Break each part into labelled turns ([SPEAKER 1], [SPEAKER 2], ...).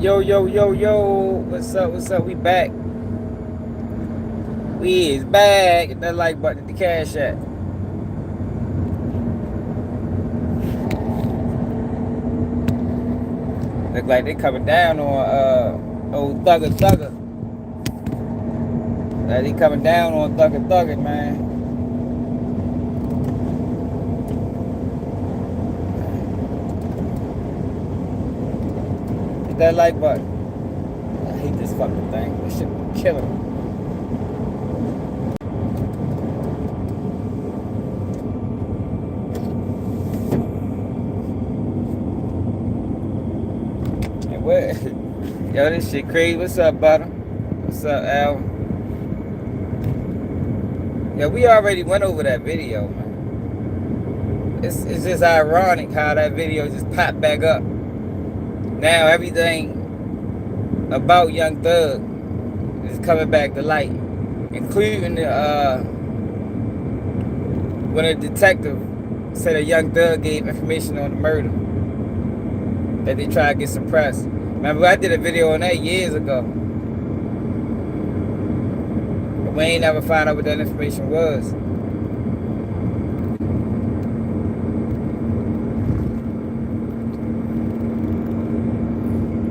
[SPEAKER 1] Yo, yo, yo, yo. What's up? What's up? We back. We is back. Hit that like button, the cash app. Look like they coming down on old Thugger Thugger. Like they coming down on Thugger Thugger, man. Hit that like button. I hate this fucking thing. This shit be killing me. What? Yo, this shit crazy. What's up, Butter? What's up, Al? Yeah, we already went over that video, man. It's just ironic how that video just popped back up. Now everything about Young Thug is coming back to light, including when a detective said a Young Thug gave information on the murder that they tried to get suppressed. Remember, I did a video on that years ago. But we ain't never found out what that information was.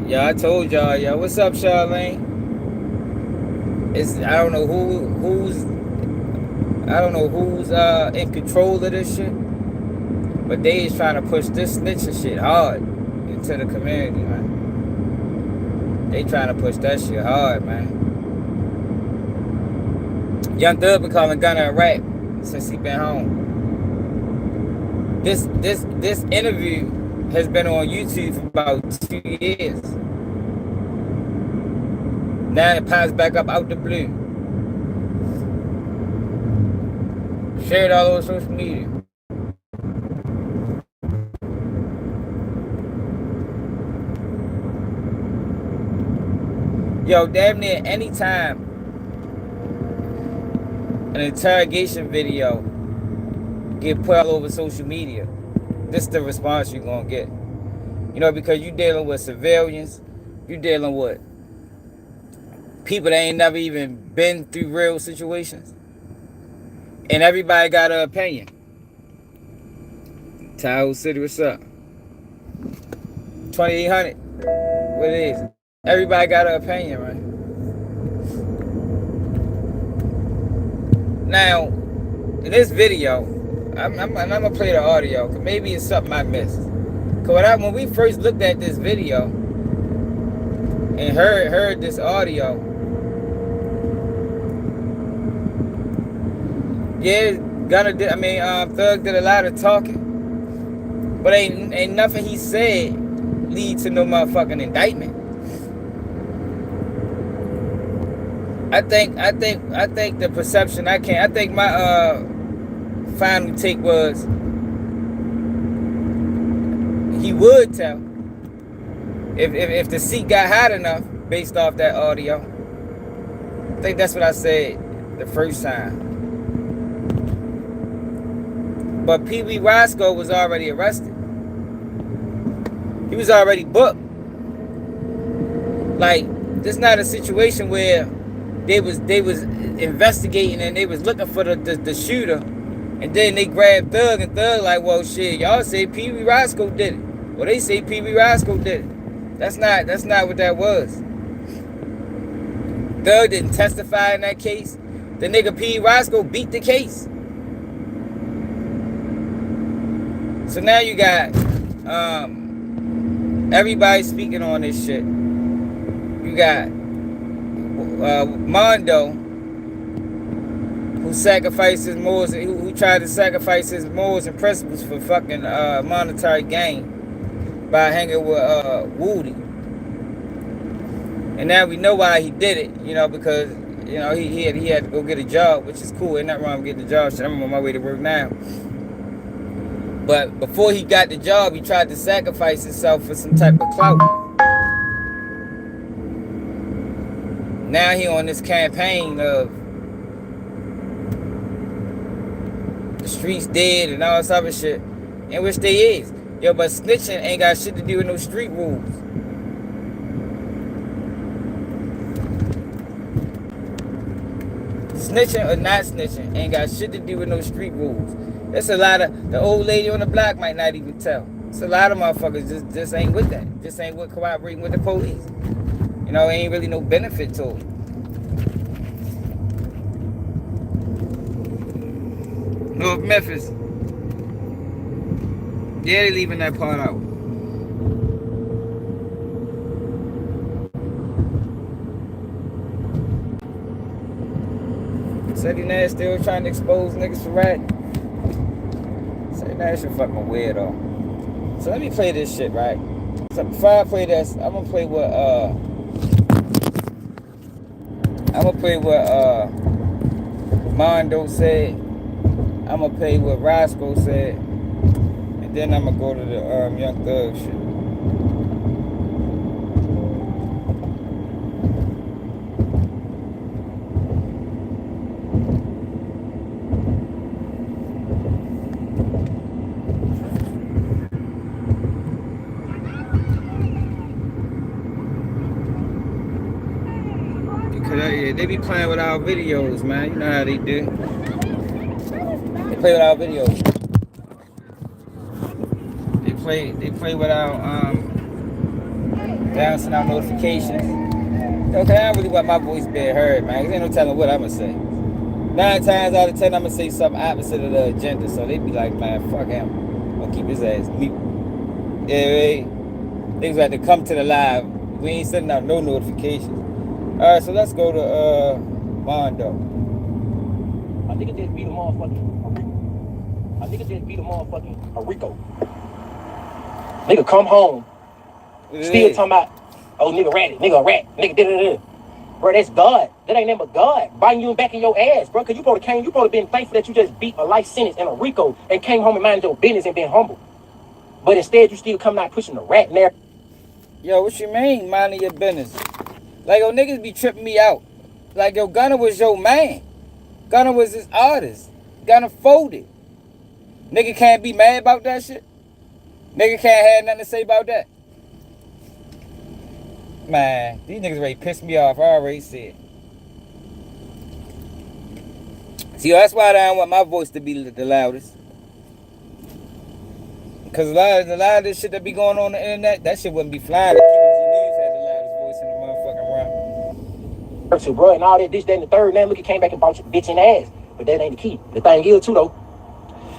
[SPEAKER 1] Yeah, I told y'all, yo, what's up, Charlene? I don't know who's in control of this shit. But they is trying to push this snitching shit hard into the community, man. They trying to push that shit hard, man. Young Thug been calling Gunna a rat since he been home. This interview has been on YouTube for about 2 years. Now it pops back up out the blue. Share it all over social media. Yo, damn near anytime an interrogation video get put all over social media, this is the response you're gonna get. You know, because you dealing with civilians, you dealing with people that ain't never even been through real situations, and everybody got an opinion. Tahoe City, what's up? 2800, what it is? Everybody got an opinion, right? Now, in this video, I'm gonna play the audio, cause maybe it's something I missed. Cause when we first looked at this video and heard this audio, yeah, Thug did a lot of talking, but ain't nothing he said lead to no motherfucking indictment. I think the perception I think my final take was he would tell if the seat got hot enough based off that audio. I think that's what I said the first time. But Pee Wee Roscoe was already arrested. He was already booked. Like, this is not a situation where they was investigating and they was looking for the shooter, and then they grabbed Thug, and Thug like, well, shit, y'all say Pee Wee Roscoe did it. Well, they say Pee Wee Roscoe did it. That's not what that was. Thug didn't testify in that case. The nigga Pee Wee Roscoe beat the case. So now you got everybody speaking on this shit. You got Mondo, who sacrificed his morals, who tried to sacrifice his morals and principles for fucking monetary gain by hanging with Woody. And now we know why he did it, you know, because, you know, he had to go get a job, which is cool. Ain't nothing wrong with getting a job. Shit, I'm on my way to work now. But before he got the job, he tried to sacrifice himself for some type of clout. Now he on this campaign of the streets dead and all this other shit, in which they is. Yo, but snitching ain't got shit to do with no street rules. snitching or not snitching ain't got shit to do with no street rules. There's a lot of, the old lady on the block might not even tell. It's a lot of motherfuckers just ain't with that. Just ain't with cooperating with the police. You know, ain't really no benefit to it. North Memphis. Yeah, they leaving that part out. Said he now still trying to expose niggas for rat. Said that shit fucking weird though. So let me play this shit, right? So before I play this, I'm gonna play what Mondo said. I'm gonna play what Roscoe said. And then I'm gonna go to the Young Thug shit. They be playing with our videos, man. You know how they do. They play with our videos. They play with our send out notifications. Okay, I don't really want my voice being heard, man. Cause ain't no telling what I'ma say. 9 times out of 10, I'ma say something opposite of the agenda. So they be like, man, fuck him. I'll keep his ass mute. Yeah, niggas had to come to the live. We ain't sending out no notifications. Alright, so let's go to Mondo.
[SPEAKER 2] I think it just beat a motherfucking a Rico. Nigga come home, still talking about, oh nigga ratted, nigga a rat, nigga da. Bro, that's God. That ain't nothing but God biting you back in your ass, bro. Cause you probably been thankful that you just beat a life sentence in a Rico and came home and minded your business and been humble. But instead you still come out pushing the rat there.
[SPEAKER 1] Yo, what you mean, minding your business? Like, yo, niggas be tripping me out. Like, yo, Gunna was your man. Gunna was his artist. Gunna folded. Nigga can't be mad about that shit. Nigga can't have nothing to say about that. Man, these niggas already pissed me off. I already said. See, that's why I don't want my voice to be the loudest. Because a lot of this shit that be going on the internet, that shit wouldn't be flying if QBG News had the loudest voice in the motherfucking round.
[SPEAKER 2] So, bro, and all that, this, that, and the third, now look, he came back and bought your bitch in the ass. But that ain't the key. The thing is, too, though,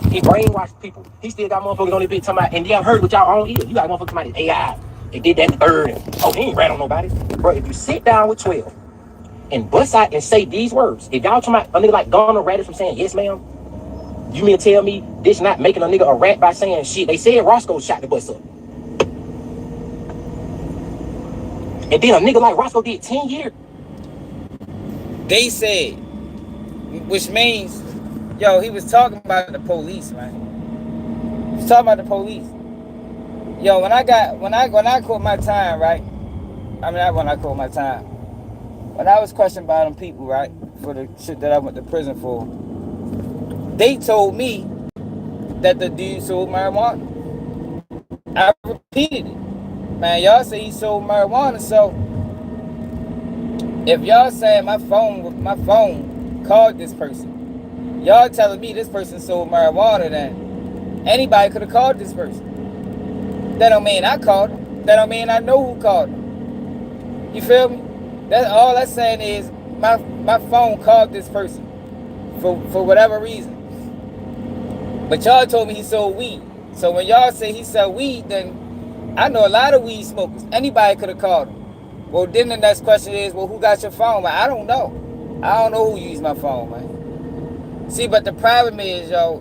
[SPEAKER 2] he brainwashed people. He still got motherfuckers on this bitch talking about, and y'all heard with y'all own ears. You got motherfuckers talking about AI. They did that in the third. And, oh, he ain't rat on nobody. Bro, if you sit down with 12 and bust out and say these words, if y'all talking about a nigga like Gunna ratted from saying, yes, ma'am, you mean to tell me this not making a nigga a rat by saying shit? They said Roscoe shot the bus up. And then a nigga like Roscoe did 10 years.
[SPEAKER 1] They said, which means, yo, he was talking about the police, man. He was talking about the police. Yo, when I caught my time, right? I mean, not when I caught my time. When I was questioned by them people, right, for the shit that I went to prison for, they told me that the dude sold marijuana. I repeated it. Man, y'all say he sold marijuana, so if y'all saying my phone called this person, y'all telling me this person sold marijuana, then anybody could have called this person. That don't mean I called him. That don't mean I know who called him. You feel me? That's all that's saying is my phone called this person for whatever reason. But y'all told me he sold weed. So when y'all say he sold weed, then I know a lot of weed smokers. Anybody could have called him. Well, then the next question is, well, who got your phone? Man, I don't know. I don't know who used my phone, man. See, but the problem is, yo,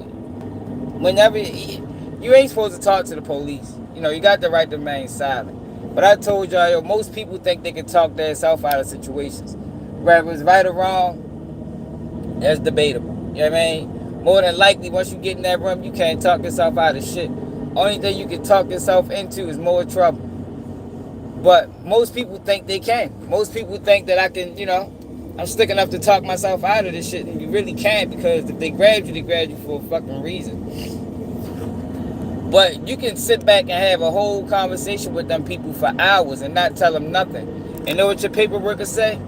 [SPEAKER 1] whenever you ain't supposed to talk to the police. You know, you got the right to remain silent. But I told y'all, yo, most people think they can talk themselves out of situations. Whether it's right or wrong, that's debatable. You know what I mean? More than likely, once you get in that room, you can't talk yourself out of shit. Only thing you can talk yourself into is more trouble. But most people think they can. Most people think that I can, you know, I'm slick enough to talk myself out of this shit. And you really can't, because if they grabbed you for a fucking reason. But you can sit back and have a whole conversation with them people for hours and not tell them nothing. And know what your paperwork will say?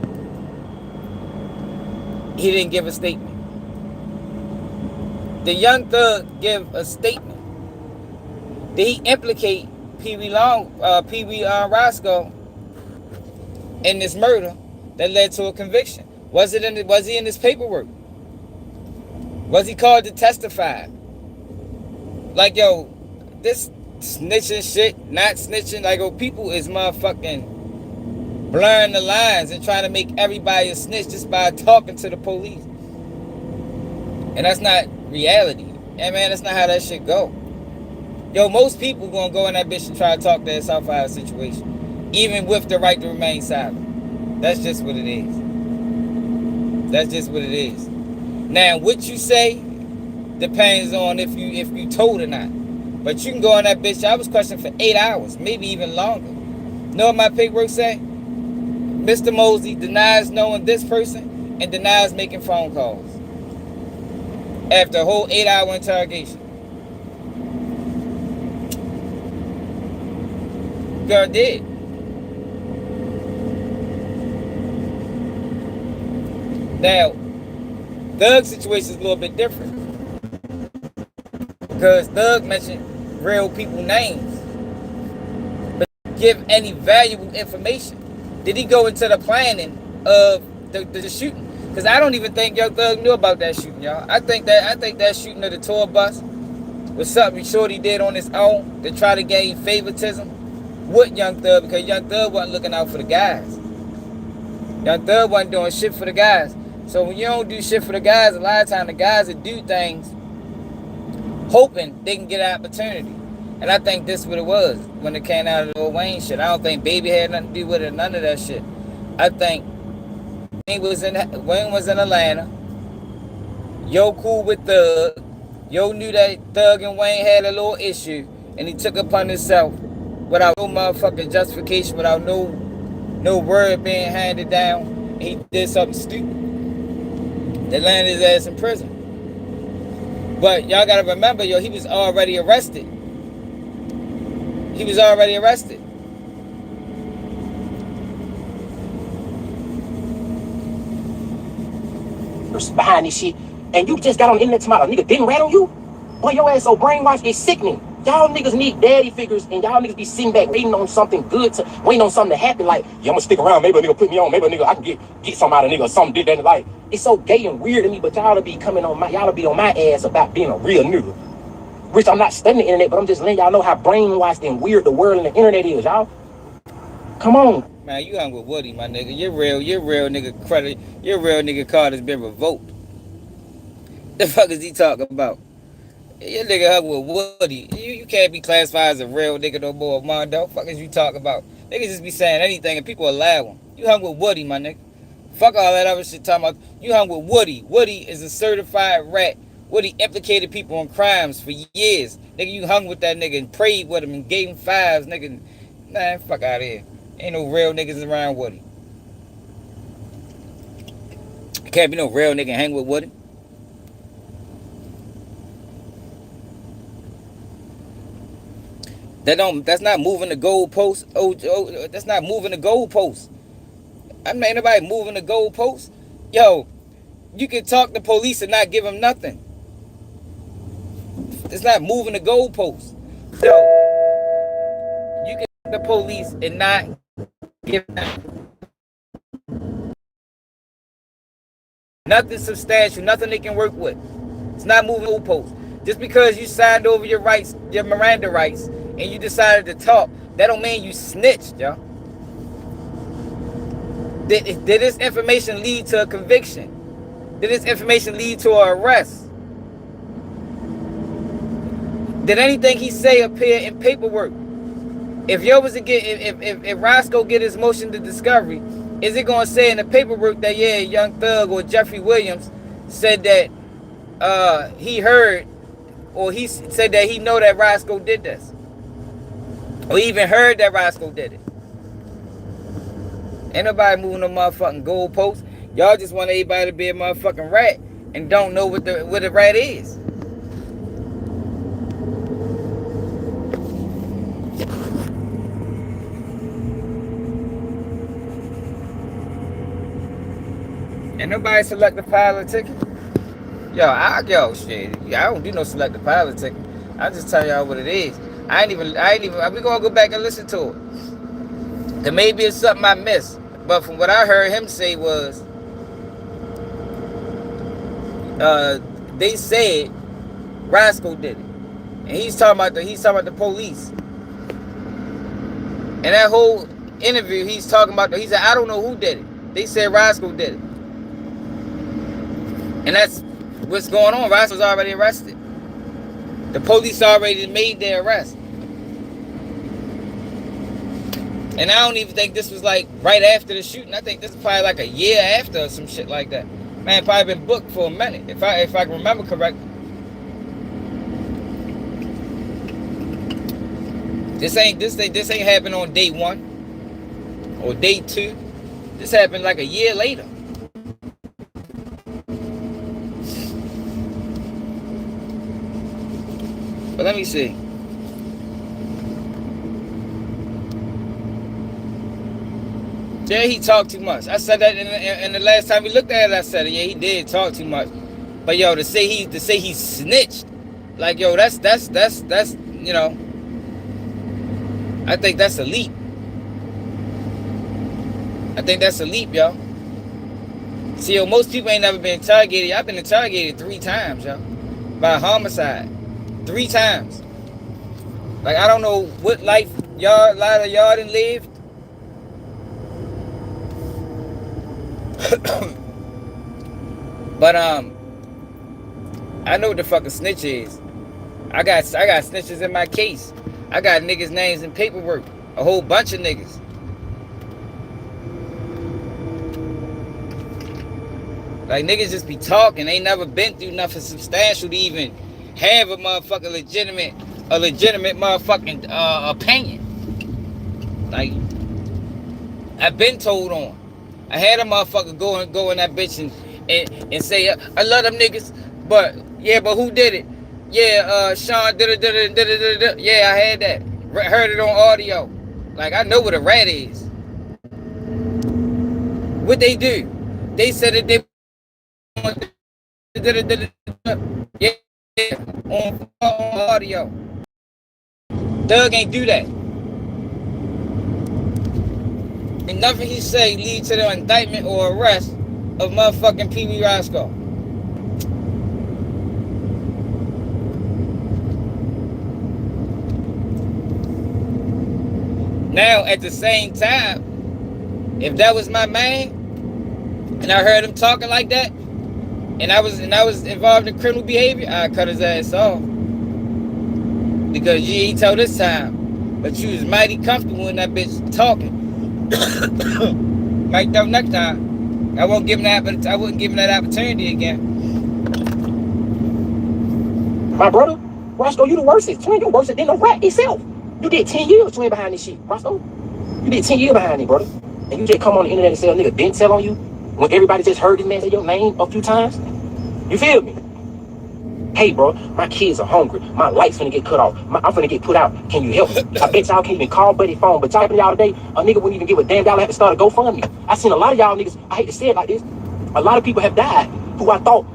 [SPEAKER 1] he didn't give a statement. The young thug give a statement. Did he implicate Pee Wee Roscoe in this murder that led to a conviction? Was he in his paperwork? Was he called to testify? Like, yo, this snitching shit, not snitching, like, yo, people is motherfucking blurring the lines and trying to make everybody a snitch just by talking to the police. And that's not reality. And man, that's not how that shit go. Yo, most people gonna go in that bitch and try to talk that Southside situation, even with the right to remain silent. That's just what it is. That's just what it is. Now, what you say depends on if you told or not. But you can go in that bitch. I was questioned for 8 hours, maybe even longer. Know what my paperwork say? Mr. Mosley denies knowing this person and denies making phone calls. After a whole 8-hour interrogation. Girl did. Now, Doug's situation is a little bit different. Because Doug mentioned real people names. But give any valuable information. Did he go into the planning of the shooting? Because I don't even think Young Thug knew about that shooting, y'all. I think that shooting of the tour bus was something Shorty did on his own to try to gain favoritism with Young Thug, because Young Thug wasn't looking out for the guys. Young Thug wasn't doing shit for the guys. So when you don't do shit for the guys, a lot of times the guys that do things hoping they can get an opportunity. And I think this is what it was when it came out of the Lil Wayne shit. I don't think Baby had nothing to do with it, none of that shit. I think Wayne was in Atlanta. Yo cool with Thug. Yo knew that Thug and Wayne had a little issue, and he took upon himself without no motherfucking justification, without no word being handed down. And he did something stupid. They landed his ass in prison. But y'all gotta remember, yo, he was already arrested. He was already arrested.
[SPEAKER 2] Behind this shit, and you just got on the internet tomorrow, nigga didn't rat on you? Boy, your ass so brainwashed, it's sickening. Y'all niggas need daddy figures, and y'all niggas be sitting back waiting on something good waiting on something to happen. Like, yeah, I'm gonna stick around. Maybe a nigga put me on. Maybe a nigga I can get some out of nigga or something did that. Like, it's so gay and weird to me. But y'all to be on my ass about being a real nigga. Which I'm not studying the internet, but I'm just letting y'all know how brainwashed and weird the world and the internet is, y'all. Come on.
[SPEAKER 1] Man, you hung with Woody, my nigga. Your real nigga credit. Your real nigga card has been revoked. The fuck is he talking about? Your nigga hung with Woody. You can't be classified as a real nigga no more, Mondo. Fuck is you talking about? Niggas just be saying anything and people allow them. You hung with Woody, my nigga. Fuck all that other shit talking about. You hung with Woody. Woody is a certified rat. Woody implicated people in crimes for years. Nigga, you hung with that nigga and prayed with him and gave him fives, nigga. Nah, fuck out of here. Ain't no real niggas around Woody. Can't be no real nigga hang with Woody. That's not moving the goalpost. That's not moving the goalpost. I mean, ain't nobody moving the goalpost. Yo, you can talk to police and not give them nothing. It's not moving the goalpost. Yo, you can talk to police and not give them nothing substantial, nothing they can work with. It's not moving the goalpost. Just because you signed over your rights, your Miranda rights, and you decided to talk, that don't mean you snitched, y'all. Did this information lead to a conviction? Did this information lead to an arrest? Did anything he say appear in paperwork? If Roscoe get his motion to discovery, is it gonna say in the paperwork that Young Thug or Jeffrey Williams said that he heard, or he said that he know that Roscoe did this, or even heard that Roscoe did it? Ain't nobody moving no motherfucking goalposts. Y'all just want everybody to be a motherfucking rat and don't know what a rat is. And nobody select the pilot ticket. Yo, shit. Yeah, I don't do no selective pilot ticket. I just tell y'all what it is. I ain't even. We gonna go back and listen to it. Cause maybe it's something I missed. But from what I heard him say was, they said Roscoe did it, and he's talking about the police. And that whole interview, he said, I don't know who did it. They said Roscoe did it, and that's what's going on. Roscoe's already arrested. The police already made their arrest. And I don't even think this was like right after the shooting. I think this is probably like a year after or some shit like that. Man, probably been booked for a minute, if I can remember correctly. This ain't happened on day 1 or day 2. This happened like a year later. But let me see. Yeah, he talked too much. I said that in the last time we looked at it. I said it. Yeah, he did talk too much. But yo, to say he snitched, like yo, that's you know, I think that's a leap. I think that's a leap, yo. See, yo, most people ain't never been interrogated. I've been interrogated 3 times, yo, by homicide. 3 times. Like, I don't know what life a lot of y'all done lived. But I know what the fucking snitch is. I got snitches in my case. I got niggas' names in paperwork. A whole bunch of niggas. Like, niggas just be talking. They ain't never been through nothing substantial to even have a motherfucking legitimate motherfucking opinion. Like, I've been told on. I had a motherfucker go in that bitch and say, I love them niggas, but who did it? Yeah, Sean did it. Yeah, I had that. Heard it on audio. Like, I know what a rat is. What they do? They said that they on audio. Doug ain't do that. And nothing he say lead to the indictment or arrest of motherfucking Pee Wee Roscoe. Now, at the same time, if that was my man, and I heard him talking like that, and I was involved in criminal behavior, I'd cut his ass off. Because you ain't told this time, but you was mighty comfortable in that bitch talking. Might know next time. I wouldn't give him that opportunity again.
[SPEAKER 2] My brother, Roscoe, you the worstest. Twin, you worse than the rat itself. You did 10 years, twin, behind this shit, Roscoe. You did 10 years behind it, brother. And you just come on the internet and say a nigga didn't tell on you when everybody just heard this man say your name a few times. You feel me? Hey, bro, my kids are hungry. My light's finna get cut off. I'm finna get put out. Can you help me? I bet y'all can't even call Buddy phone, but typing y'all today, a nigga wouldn't even give a damn. Y'all have to start a GoFundMe. I seen a lot of y'all niggas, I hate to say it like this, a lot of people have died who I thought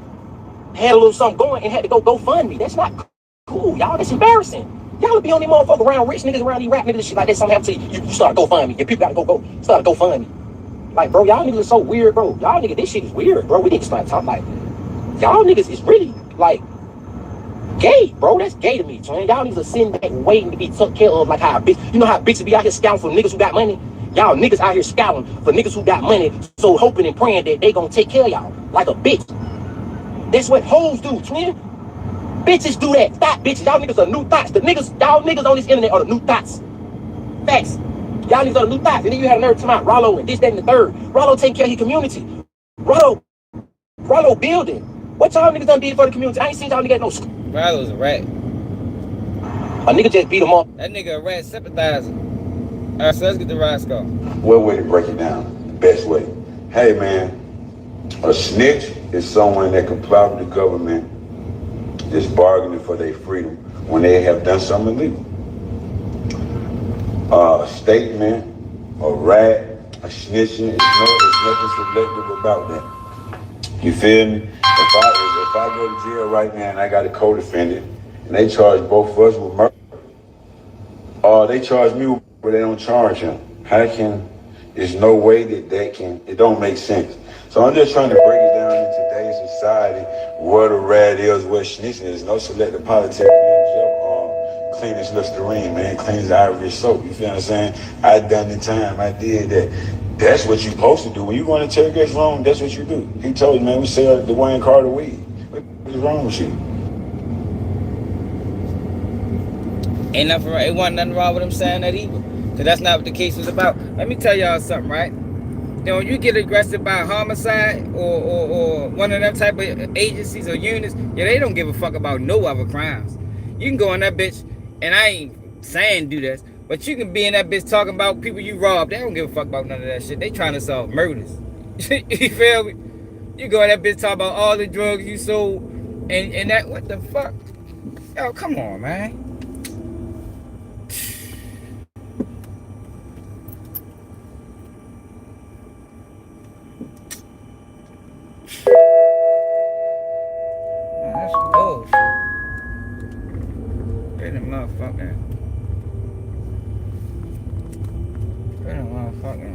[SPEAKER 2] had a little something going and had to go GoFundMe. That's not cool, y'all. That's embarrassing. Y'all would be on these motherfuckers around rich niggas, around these rap niggas and shit like that. Something happen to you, you start a GoFundMe. Your people gotta go start a GoFundMe. Like, bro, y'all niggas are so weird, bro. Y'all niggas, this shit is weird, bro. We need to start talking like, y'all niggas is really, like, gay, bro. That's gay to me, twin. Y'all niggas are sitting back waiting to be took care of like how a bitch. You know how bitches be out here scouting for niggas who got money? Y'all niggas out here scouting for niggas who got money, so hoping and praying that they gonna take care of y'all like a bitch. That's what hoes do, twin. Bitches do that. Thought bitches. Y'all niggas are new thoughts. Y'all niggas on this internet are the new thoughts. Facts. Y'all niggas are the new thoughts. And then you had a nerd come out, Rollo and this, that, and the third. Rollo taking care of his community. Rollo building. What y'all niggas done did for the community? I ain't seen y'all niggas no school.
[SPEAKER 1] Rollo's a rat.
[SPEAKER 2] A nigga just beat him up.
[SPEAKER 1] That nigga a rat sympathizer. Alright, so let's get to Roscoe.
[SPEAKER 3] What way to break it down? The best way. Hey man, a snitch is someone that comply with the government, just bargaining for their freedom when they have done something illegal. A statement, a rat, a snitching, there's nothing selective about that. You feel me? If I go to jail right now and I got a co-defendant and they charge both of us with murder, or they charge me with murder, but they don't charge him. How can? There's no way that can. It don't make sense. So I'm just trying to break it down in today's society, what a rat is, what snitching is. No selective politics, man. Clean as Listerine, man. Clean as Irish soap. You feel what I'm saying? I done the time. I did that. That's what you supposed to do. When you go to interrogation room, that's what you do. He told you, man, we sell the Wayne Carter weed. What's wrong with you?
[SPEAKER 1] Ain't nothing wrong. It wasn't nothing wrong with him saying that either. Because that's not what the case was about. Let me tell y'all something, right? You know, when you get aggressive by homicide or one of them type of agencies or units, yeah, they don't give a fuck about no other crimes. You can go in that bitch, and I ain't saying do this, but you can be in that bitch talking about people you robbed. They don't give a fuck about none of that shit. They trying to solve murders. You feel me? You go in that bitch talking about all the drugs you sold and that, what the fuck? Yo, come on, man. That's bullshit. Pretty motherfucker. Pretty motherfucker.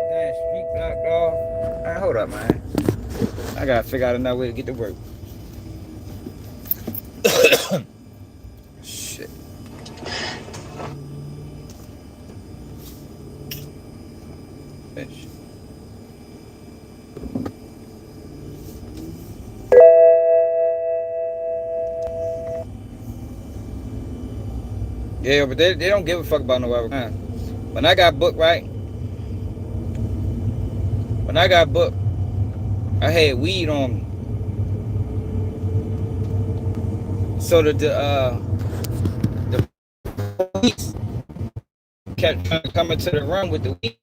[SPEAKER 1] Damn street block, dog. Alright, hold up, man. I gotta figure out another way to get to work. Shit. Bitch. Yeah, but they don't give a fuck about no other crime. When I got booked, right? When I got booked, I had weed on me. So the police kept trying to come into the room with the weed.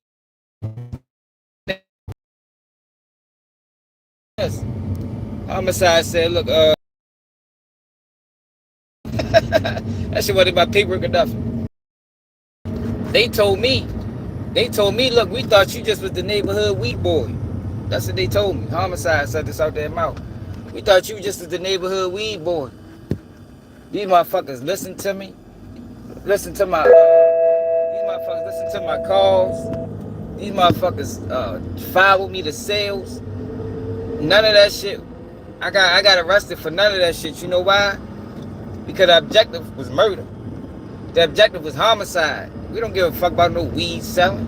[SPEAKER 1] Homicide said, look, that shit wasn't about paperwork or nothing. They told me, look, we thought you just was the neighborhood weed boy. That's what they told me. Homicide said this out their mouth. We thought you just was the neighborhood weed boy. These motherfuckers listen to me. Listen to my, these motherfuckers listen to my calls. These motherfuckers follow me to sales. None of that shit. I got arrested for none of that shit. You know why? Because the objective was murder. The objective was homicide. We don't give a fuck about no weed selling.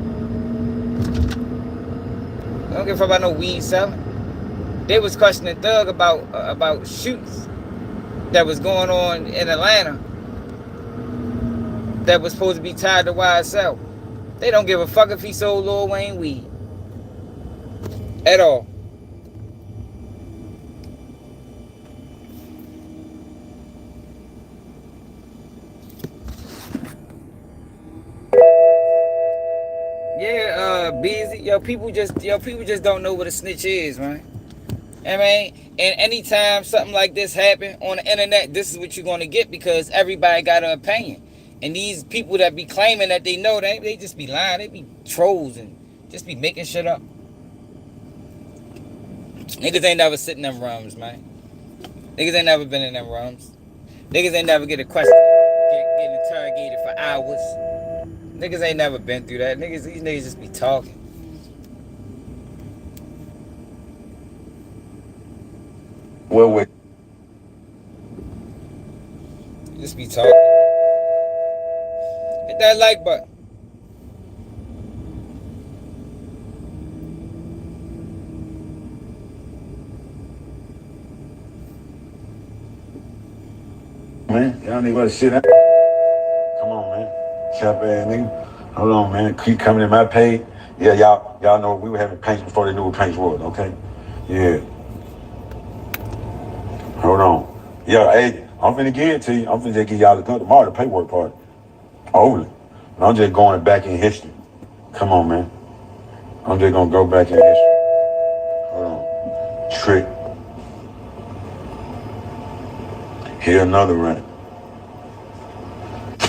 [SPEAKER 1] We don't give a fuck about no weed selling. They was questioning Thug about shoots that was going on in Atlanta that was supposed to be tied to YSL. They don't give a fuck if he sold Lil Wayne weed. At all. Yeah, busy. People just don't know what a snitch is, man. I mean, and anytime something like this happen on the internet, this is what you're gonna get because everybody got an opinion. And these people that be claiming that they know, they just be lying. They be trolls and just be making shit up. Niggas ain't never sit in them rooms, man. Niggas ain't never been in them rooms. Niggas ain't never get a question, get interrogated for hours. Niggas ain't never been through that. These niggas just be talking.
[SPEAKER 3] Well, wait.
[SPEAKER 1] Just be talking. Hit that like button.
[SPEAKER 3] Man, y'all need to sit down. Come on, man. Chop ass nigga. Hold on, man. Keep coming in my page. Yeah, y'all know we were having paints before they knew what paints was, okay? Yeah. Hold on. Yeah, hey, I'm finna give it to you. I'm finna just give y'all tomorrow the paperwork part. Overly. But I'm just going back in history. Come on, man. I'm just gonna go back in history. Hold on. Trick. Here another rant.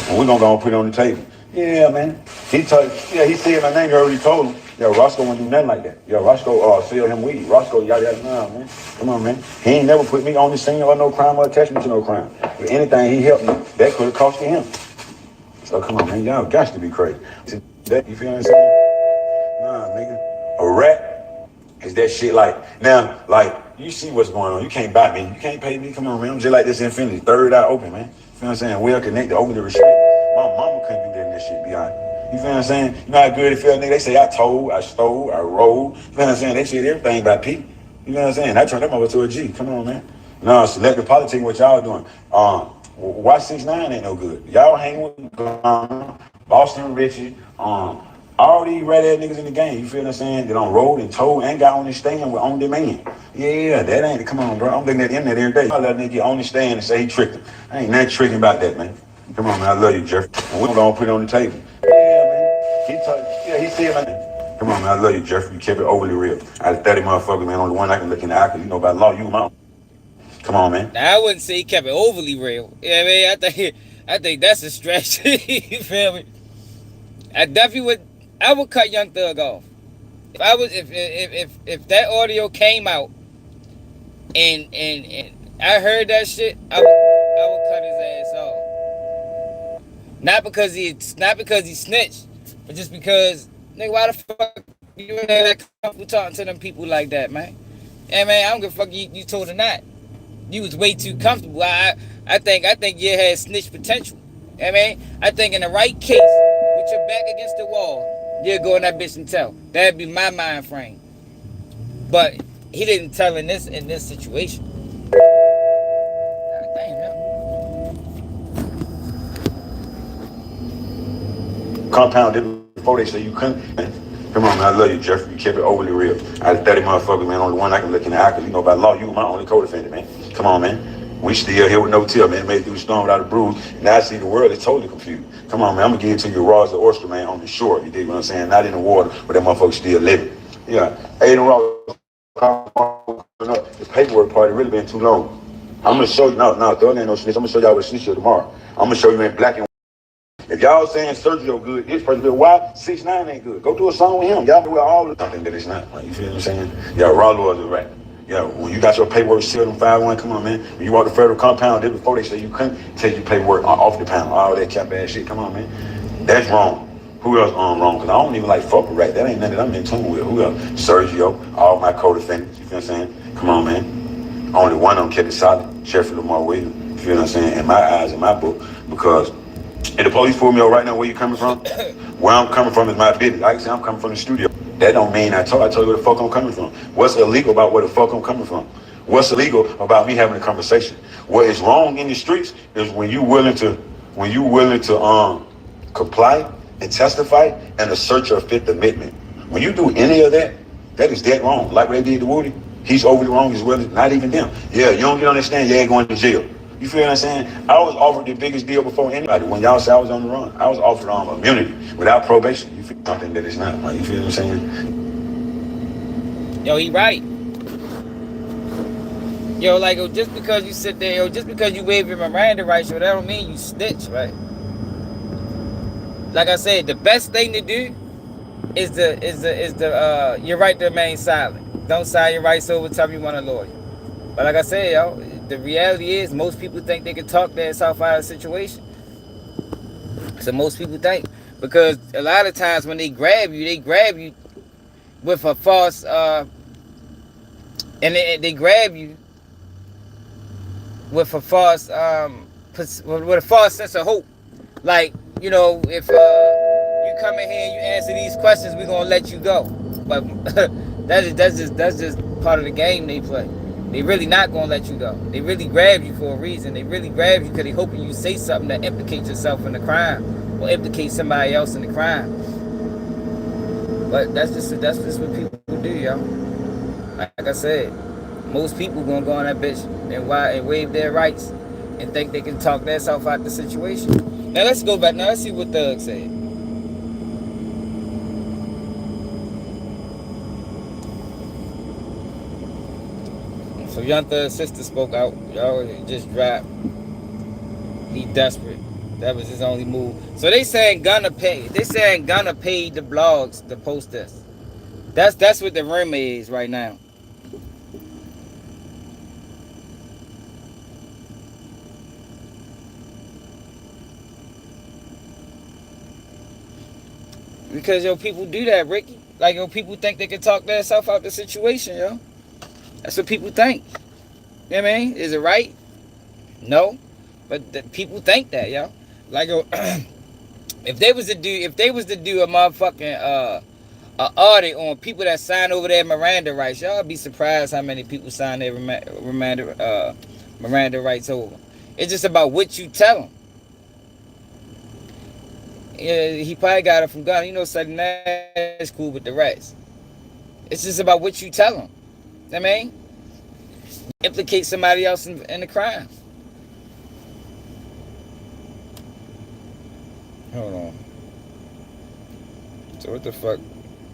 [SPEAKER 3] And we're gonna go and put it on the table. Yeah, man. He said my name. You already told him. Yo, Roscoe wouldn't do nothing like that. Yo, Roscoe sell him weed. Roscoe, yada yada. Nah, man. Come on, man. He ain't never put me on the scene or no crime or attach me to no crime. If anything, he helped me. That could have cost him. So come on, man. Y'all got to be crazy. That, you feel what I'm saying? Nah, nigga. A rat is that shit now, you see what's going on. You can't buy me. You can't pay me. Come on, man. I'm just like this Infinity. Third eye open, man. You feel what I'm saying? Well connected, over the respect. My mama couldn't do that in this shit, beyond. You feel what I'm saying? You know how good it felt, nigga? They say I told, I stole, I rolled. You feel what I'm saying? They said everything by P. You know what I'm saying? I turned them over to a G. Come on, man. No, selective politics, what y'all doing? Why 6ix9ine ain't no good? Y'all hang with Boston Richie, all these red ass niggas in the game, you feel what I'm saying? That on road and told and got on the stand with on demand. Yeah, that ain't, come on, bro. I'm looking at the internet every day. I let a nigga get on the stand and say he tricked him. I ain't nothing tricking about that, man. Come on, man. I love you, Jeff. And we're gonna put it on the table. Yeah, man. He said, man. Come on, man. I love you, Jeff. You kept it overly real. Out of 30 motherfuckers, man, only one I can look in the eye, 'cause you know about law, you my. Come on, man.
[SPEAKER 1] Now, I wouldn't say he kept it overly real. Yeah, I mean, I think that's a stretch. You feel me? I definitely would. I would cut Young Thug off. If that audio came out and I heard that shit, I would cut his ass off. Not because he snitched, but just because, nigga, why the fuck you in there that comfortable talking to them people like that, man? Hey, man, I don't give a fuck you told or not. You was way too comfortable. I think you had snitch potential. I mean, I think in the right case, with your back against the wall, you'll go in that bitch and tell. That'd be my mind frame. But he didn't tell in this situation. God damn,
[SPEAKER 3] Compound did before they say you couldn't. Come on, man. I love you, Jeffrey. You kept it overly real. Out of 30 motherfuckers, man, only one I can look in the eye, 'cause you know about law, you my only co-defendant, man. Come on, man. We still here with no tear, man. Made through the storm without a bruise. Now I see the world is totally confused. Come on, man. I'm gonna give it to you raw as the oyster, man, on the shore. You dig what I'm saying? Not in the water, but that motherfucker still living. Yeah. Aiden Ross, the paperwork part, it really been too long. I'm gonna show you. No, there ain't no snitch. I'm gonna show y'all what snitch is tomorrow. I'm gonna show you in black and white. If y'all saying Sergio good, this person good, why 6ix9ine ain't good? Go do a song with him. Y'all do all the something that it's not. You feel what I'm saying? Y'all raw lawyers are right. Yeah, when you got your paperwork sealed on 5-1, come on, man. When you walk the federal compound, did before they say you couldn't take your paperwork off the pound, all that cap ass shit. Come on, man. That's wrong. Who else wrong? Because I don't even like fuck with right. That ain't nothing that I'm in tune with. Who else? Sergio, all my co-defendants. You feel what I'm saying? Come on, man. Only one of them kept it solid. Sheriff Lamar Williams. You feel what I'm saying? In my eyes, in my book, because if the police pull me over right now, where you coming from? Where I'm coming from is my business. Like I said, I'm coming from the studio. That don't mean I told you where the fuck I'm coming from. What's illegal about where the fuck I'm coming from? What's illegal about me having a conversation? What is wrong in the streets is when you willing to comply and testify and assert your Fifth Amendment. When you do any of that, that is dead wrong. Like what they did to Woody, he's overly wrong as well. Not even them. Yeah, you don't get on that stand, you ain't going to jail. You feel what I'm saying? I was offered the biggest deal before anybody. When y'all say I was on the run, I was offered immunity without probation. You feel something that is not. You feel what I'm saying?
[SPEAKER 1] Yo, he right. Yo, like, just because you sit there, just because you waive your Miranda rights, that don't mean you snitch, right? Like I said, the best thing to do is your right to remain silent. Don't sign your rights over time you want a lawyer. But like I said, yo, the reality is most people think they can talk their self out of the situation. So most people think, because a lot of times when they grab you with a false and they grab you with a false with a false sense of hope. Like, you know, if you come in here and you answer these questions, we're gonna let you go. But that's just part of the game they play. They really not gonna let you go. They really grab you for a reason. They really grab you because they hoping you say something that implicates yourself in the crime or implicate somebody else in the crime. But that's just what people do, yo. Like I said, most people gonna go on that bitch and waive their rights and think they can talk themselves out the situation. Now let's go back. Now let's see what Thug said. So Young Thug's sister spoke out. Y'all just dropped. He desperate. That was his only move. So they saying Gunna paid. They saying Gunna paid the blogs to post this. That's what the rumor is right now. Because yo, people do that, Ricky. Like yo, people think they can talk themselves out the situation, yo. That's what people think. You know what I mean? Is it right? No. But people think that, yo. Like yo, if they was to do a motherfucking a audit on people that sign over their Miranda rights, y'all be surprised how many people sign their Miranda rights over. It's just about what you tell them. Yeah, he probably got it from Ghana. You know, Southern Nash cool with the rest. It's just about what you tell them. I mean, implicate somebody else in the crime. Hold on. So what the fuck?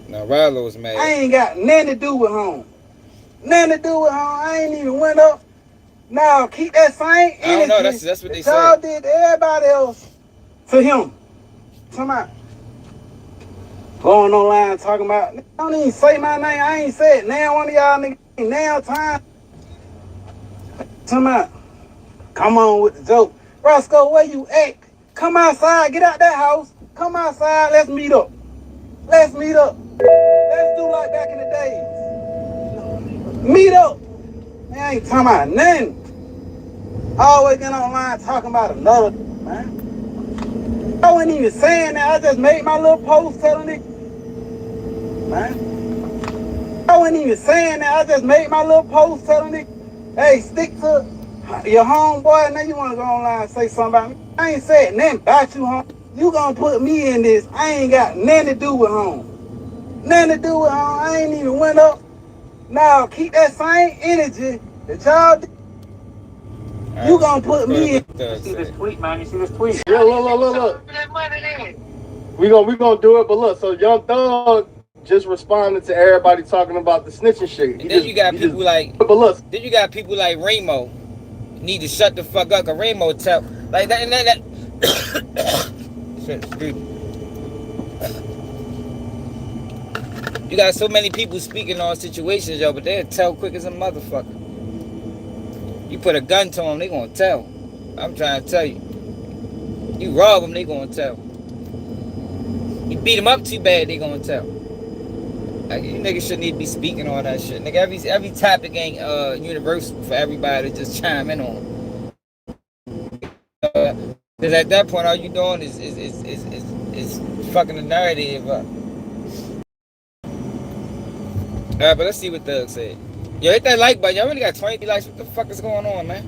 [SPEAKER 1] Now Rallo's mad.
[SPEAKER 4] I ain't got nothing to do with home. Nothing to do with home. I ain't even went up. Now keep that same energy.
[SPEAKER 1] I don't know. That's what they
[SPEAKER 4] y'all
[SPEAKER 1] said.
[SPEAKER 4] did to everybody else to him. Come on. Going online talking about. I don't even say my name. I ain't said now one of y'all niggas. Now time. Come on. Come on with the joke. Roscoe, where you at? Come outside. Get out that house. Come outside. Let's meet up. Let's meet up. Let's do like back in the days. Meet up. I ain't talking about nothing. Always get online talking about another, man. I wasn't even saying that. I just made my little post telling it. Man. I wasn't even saying that. I just made my little post telling it. Hey, stick to your homeboy. Now you want to go online and say something about me. I ain't said nothing about you, home. You gonna put me in this. I ain't got nothing to do with home. Nothing to do with home. I ain't even went up. Now keep that same energy that y'all did. You gonna put me in.
[SPEAKER 2] You see this tweet, man? You see this tweet?
[SPEAKER 4] Yeah, look. We gonna do it, but look. So Young Thug just responded to everybody talking about the snitching shit.
[SPEAKER 1] And then you got people like.
[SPEAKER 4] But look.
[SPEAKER 1] Then you got people like Remo. Need to shut the fuck up, cause Remo tell like that and that. Shit, you got so many people speaking on situations, yo, but they'll tell quick as a motherfucker. You put a gun to them, they gonna tell. I'm trying to tell you. You rob them, they gonna tell. You beat them up too bad, they gonna tell. Like, you niggas shouldn't even be speaking on that shit. Nigga, every topic ain't universal for everybody to just chime in on. Because at that point, all you doing is fucking the narrative up. Alright, but let's see what Thug said. Yo, hit that like button. Y'all really got 20 likes. What the fuck is going on, man?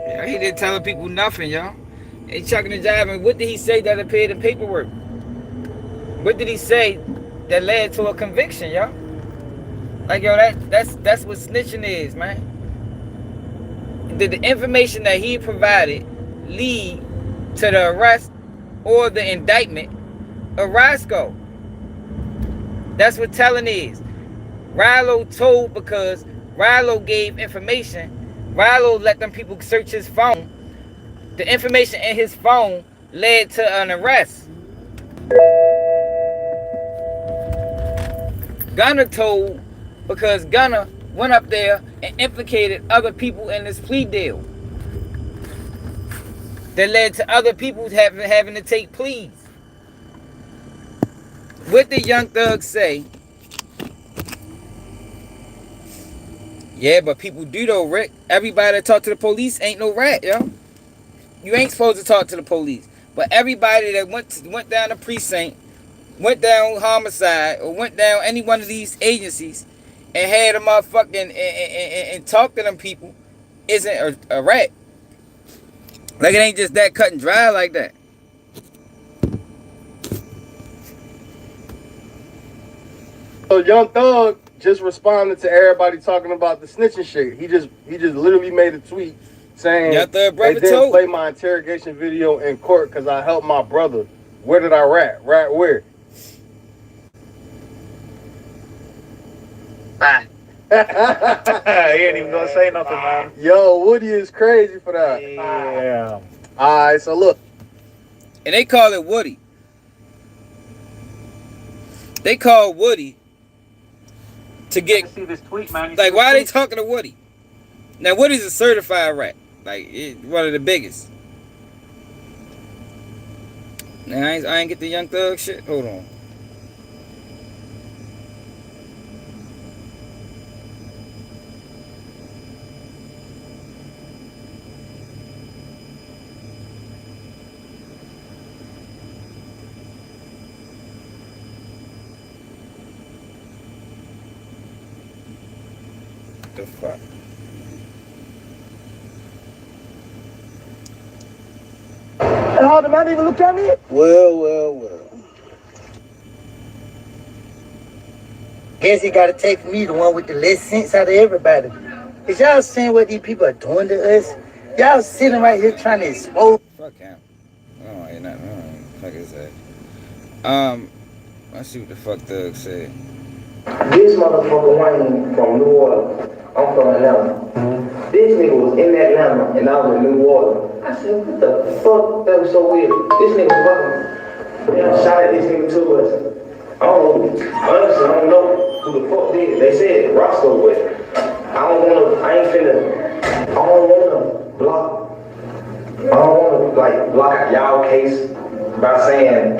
[SPEAKER 1] Yeah, he didn't tell people nothing, y'all. He chucking the job. And what did he say that appeared in paperwork? What did he say that led to a conviction, y'all? Like, yo, that's what snitching is, man. Did the information that he provided lead to the arrest or the indictment of Roscoe? That's what telling is. Rilo told because Rilo gave information. Rilo let them people search his phone. The information in his phone led to an arrest. Gunna told because Gunna went up there and implicated other people in this plea deal that led to other people having to take pleas. What did Young Thug say? Yeah, but people do though, Rick. Everybody that talk to the police ain't no rat, yo. You ain't supposed to talk to the police. But everybody that went down the precinct, went down homicide, or went down any one of these agencies and had a motherfucking and talk to them people isn't a rat. Like, it ain't just that cut and dry like that.
[SPEAKER 4] So Young Thug just responded to everybody talking about the snitching shit. He just literally made a tweet saying,
[SPEAKER 1] Young Thug brother
[SPEAKER 4] they didn't
[SPEAKER 1] told.
[SPEAKER 4] play my interrogation video in court because I helped my brother. Where did I rat? Rat where?
[SPEAKER 5] He ain't even gonna say nothing, man.
[SPEAKER 6] Yo, Woody is crazy for that.
[SPEAKER 5] Yeah.
[SPEAKER 6] All right, so look.
[SPEAKER 1] And they call it Woody. They call Woody to get.
[SPEAKER 5] See this tweet, man.
[SPEAKER 1] Like, why are they talking to Woody? Now, Woody's a certified rat. Like, one of the biggest. Now, I ain't get the Young Thug shit. Hold on. What the fuck?
[SPEAKER 2] How the man even look at me?
[SPEAKER 6] Well.
[SPEAKER 7] Guess he gotta take me, the one with the less sense out of everybody. Is y'all seeing what these people are doing to us? Y'all sitting right here trying to expose.
[SPEAKER 1] Fuck him. I don't hear nothing. I don't know what the fuck is that. Let's see what the fuck Thug said.
[SPEAKER 2] This motherfucker Wayne from New Orleans. I'm from Atlanta. This nigga was in Atlanta and I was in New Orleans. I said, what the fuck? That was so weird. This nigga fucking shot at this nigga too. I don't know. Honestly, I don't know who the fuck did it. They said Roscoe was. I don't wanna block. I don't wanna block y'all case by saying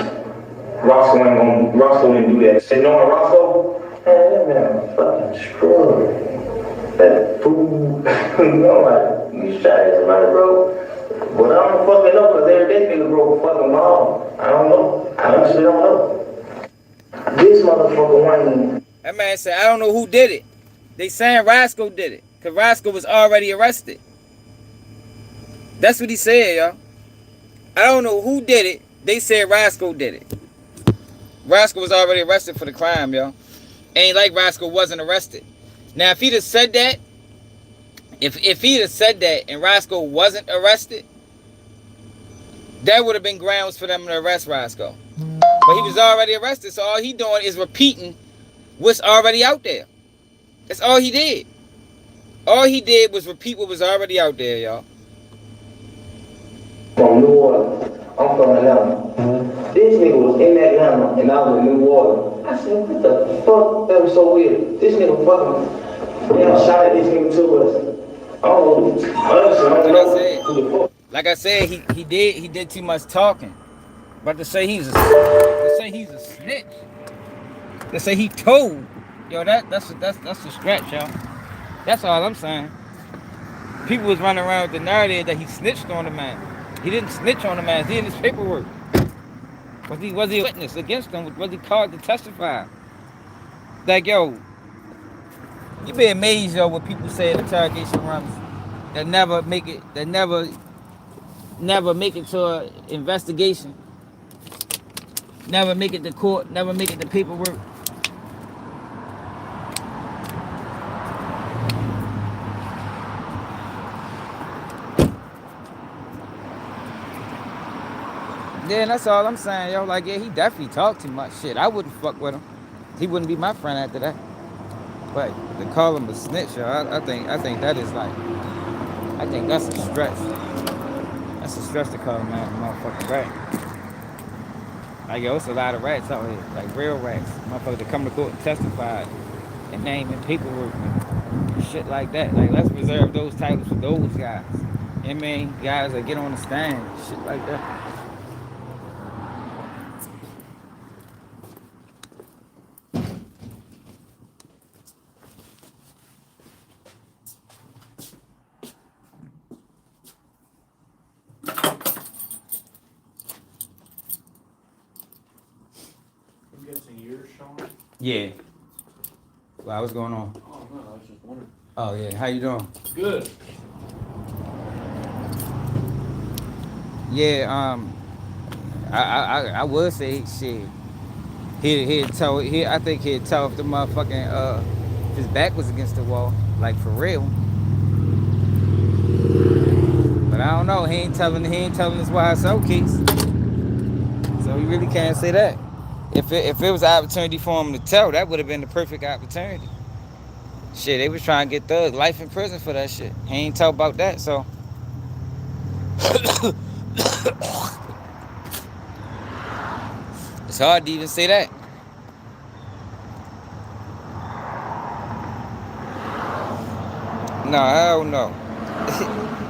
[SPEAKER 2] Roscoe didn't do that. Say knowing Roscoe, man, that man fucking screwed. That fool, like, you shot at somebody, bro. But I don't fucking know, cause every day nigga broke a fucking mom. I don't know. I honestly don't know. This motherfucker Wayne.
[SPEAKER 1] That man said, I don't know who did it. They saying Roscoe did it. Because Roscoe was already arrested. That's what he said, y'all. I don't know who did it. They said Roscoe did it. Roscoe was already arrested for the crime, y'all. Ain't like Roscoe wasn't arrested. Now, if he'd have said that, if he'd have said that and Roscoe wasn't arrested, that would have been grounds for them to arrest Roscoe. But he was already arrested, so all he doing is repeating what's already out there. That's all he did. All he did was repeat what was already out there, y'all.
[SPEAKER 2] From New Orleans. I'm from Atlanta. This nigga was in Atlanta and I was in New Orleans. I said, what the fuck? That was so weird. This nigga fucking shot at this nigga too. I don't know. Honestly, I don't know who the fuck.
[SPEAKER 1] Like I said, he did too much talking. But to say he's a snitch, to say he told, yo, that's a stretch, y'all. That's all I'm saying. People was running around with the narrative that he snitched on the man. He didn't snitch on the man. He did his paperwork. Was he a witness against him? Was he called to testify? Like, yo, you be amazed, yo, what people say in interrogation rooms that never make it to an investigation, never make it to court, never make it to paperwork. Yeah, that's all I'm saying, yo. Like, yeah, he definitely talked too much shit. I wouldn't fuck with him. He wouldn't be my friend after that. But to call him a snitch, yo, I think that is like, I think that's a stretch. That's a stretch to call a man a motherfucking rat. Like, yo, it's a lot of rats out here, like real rats. Motherfuckers that come to court and testify and name and paperwork and shit like that. Like, let's reserve those titles for those guys. You know what I mean? Guys that get on the stand, shit like that. Yeah. Wow, what's going on?
[SPEAKER 5] Oh, no, I was just wondering.
[SPEAKER 1] Oh, yeah. How you doing?
[SPEAKER 5] Good.
[SPEAKER 1] Yeah, I would say shit. I think he'd tell if the motherfucking if his back was against the wall, like for real. But I don't know. He ain't telling his YSL case. So we really can't say that. If it was an opportunity for him to tell, that would have been the perfect opportunity. Shit, they was trying to get Thug life in prison for that shit. He ain't talk about that, so it's hard to even say that. No, hell no.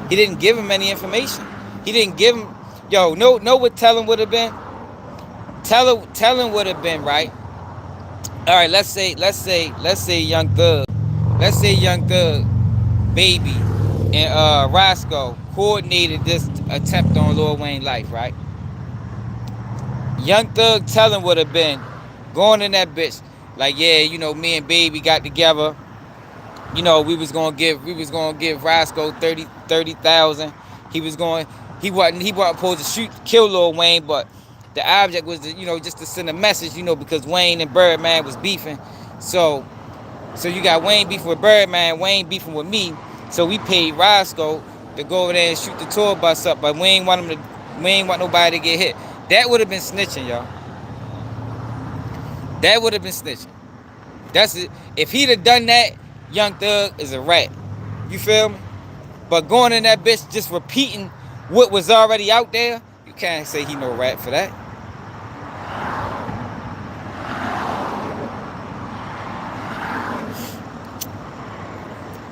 [SPEAKER 1] He didn't give him any information. He didn't give him. Yo, know what telling would have been? Telling would have been right. All right, let's say Young Thug, Baby, and Roscoe coordinated this attempt on Lil Wayne life, right? Young Thug telling would have been going in that bitch like, yeah, me and Baby got together. We was gonna give Roscoe 30,000. He wasn't supposed to kill Lil Wayne, but the object was to, just to send a message, because Wayne and Birdman was beefing. So you got Wayne beefing with Birdman, Wayne beefing with me. So we paid Roscoe to go over there and shoot the tour bus up, but we ain't want nobody to get hit. That would have been snitching, y'all. That would have been snitching. That's it. If he'd have done that, Young Thug is a rat. You feel me? But going in that bitch just repeating what was already out there, you can't say he no rat for that.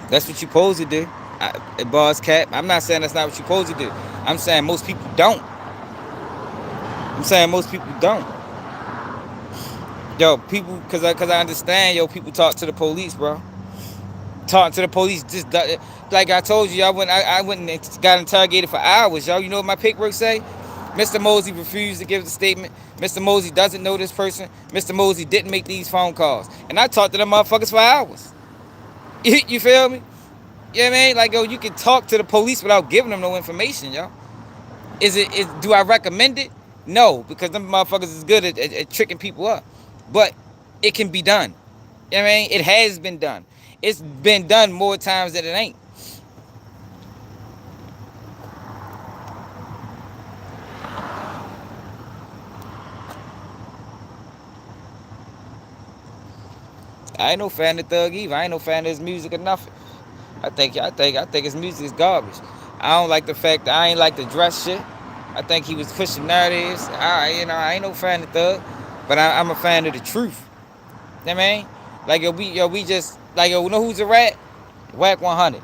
[SPEAKER 1] That's what you supposed to do. Boss Cap, I'm not saying that's not what you supposed to do. I'm saying most people don't. Yo, people, cause I understand, people talk to the police, bro. Talking to the police, just like I told you, I went and got interrogated for hours, y'all. You know what my paperwork say? Mr. Mosey refused to give the statement. Mr. Mosey doesn't know this person. Mr. Mosey didn't make these phone calls. And I talked to them motherfuckers for hours. You feel me? You know what I mean? Like, yo, you can talk to the police without giving them no information, y'all. Do I recommend it? No, because them motherfuckers is good at tricking people up. But it can be done. You know what I mean? It has been done. It's been done more times than it ain't. I ain't no fan of Thug either. I ain't no fan of his music or nothing. I think his music is garbage. I don't like the fact that I ain't like the dress shit. I think he was pushing narratives. I ain't no fan of Thug, but I'm a fan of the truth. You know what I mean? Like, we just, like, you know who's a rat? Whack 100.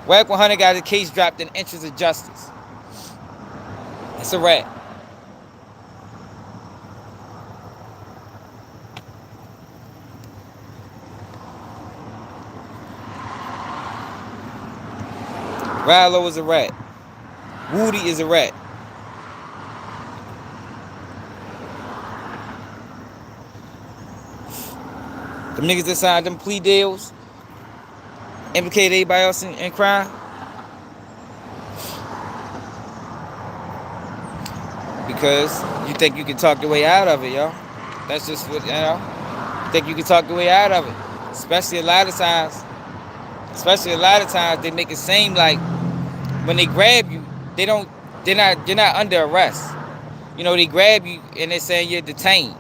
[SPEAKER 1] Whack 100 got a case dropped in interest of justice. It's a rat. Rallo is a rat. Woody is a rat. Them niggas that signed them plea deals implicate anybody else in crime. Because you think you can talk your way out of it, yo. That's just what, You think you can talk your way out of it. Especially a lot of times they make it seem like when they grab you, you're not under arrest. They grab you and they're saying you're detained.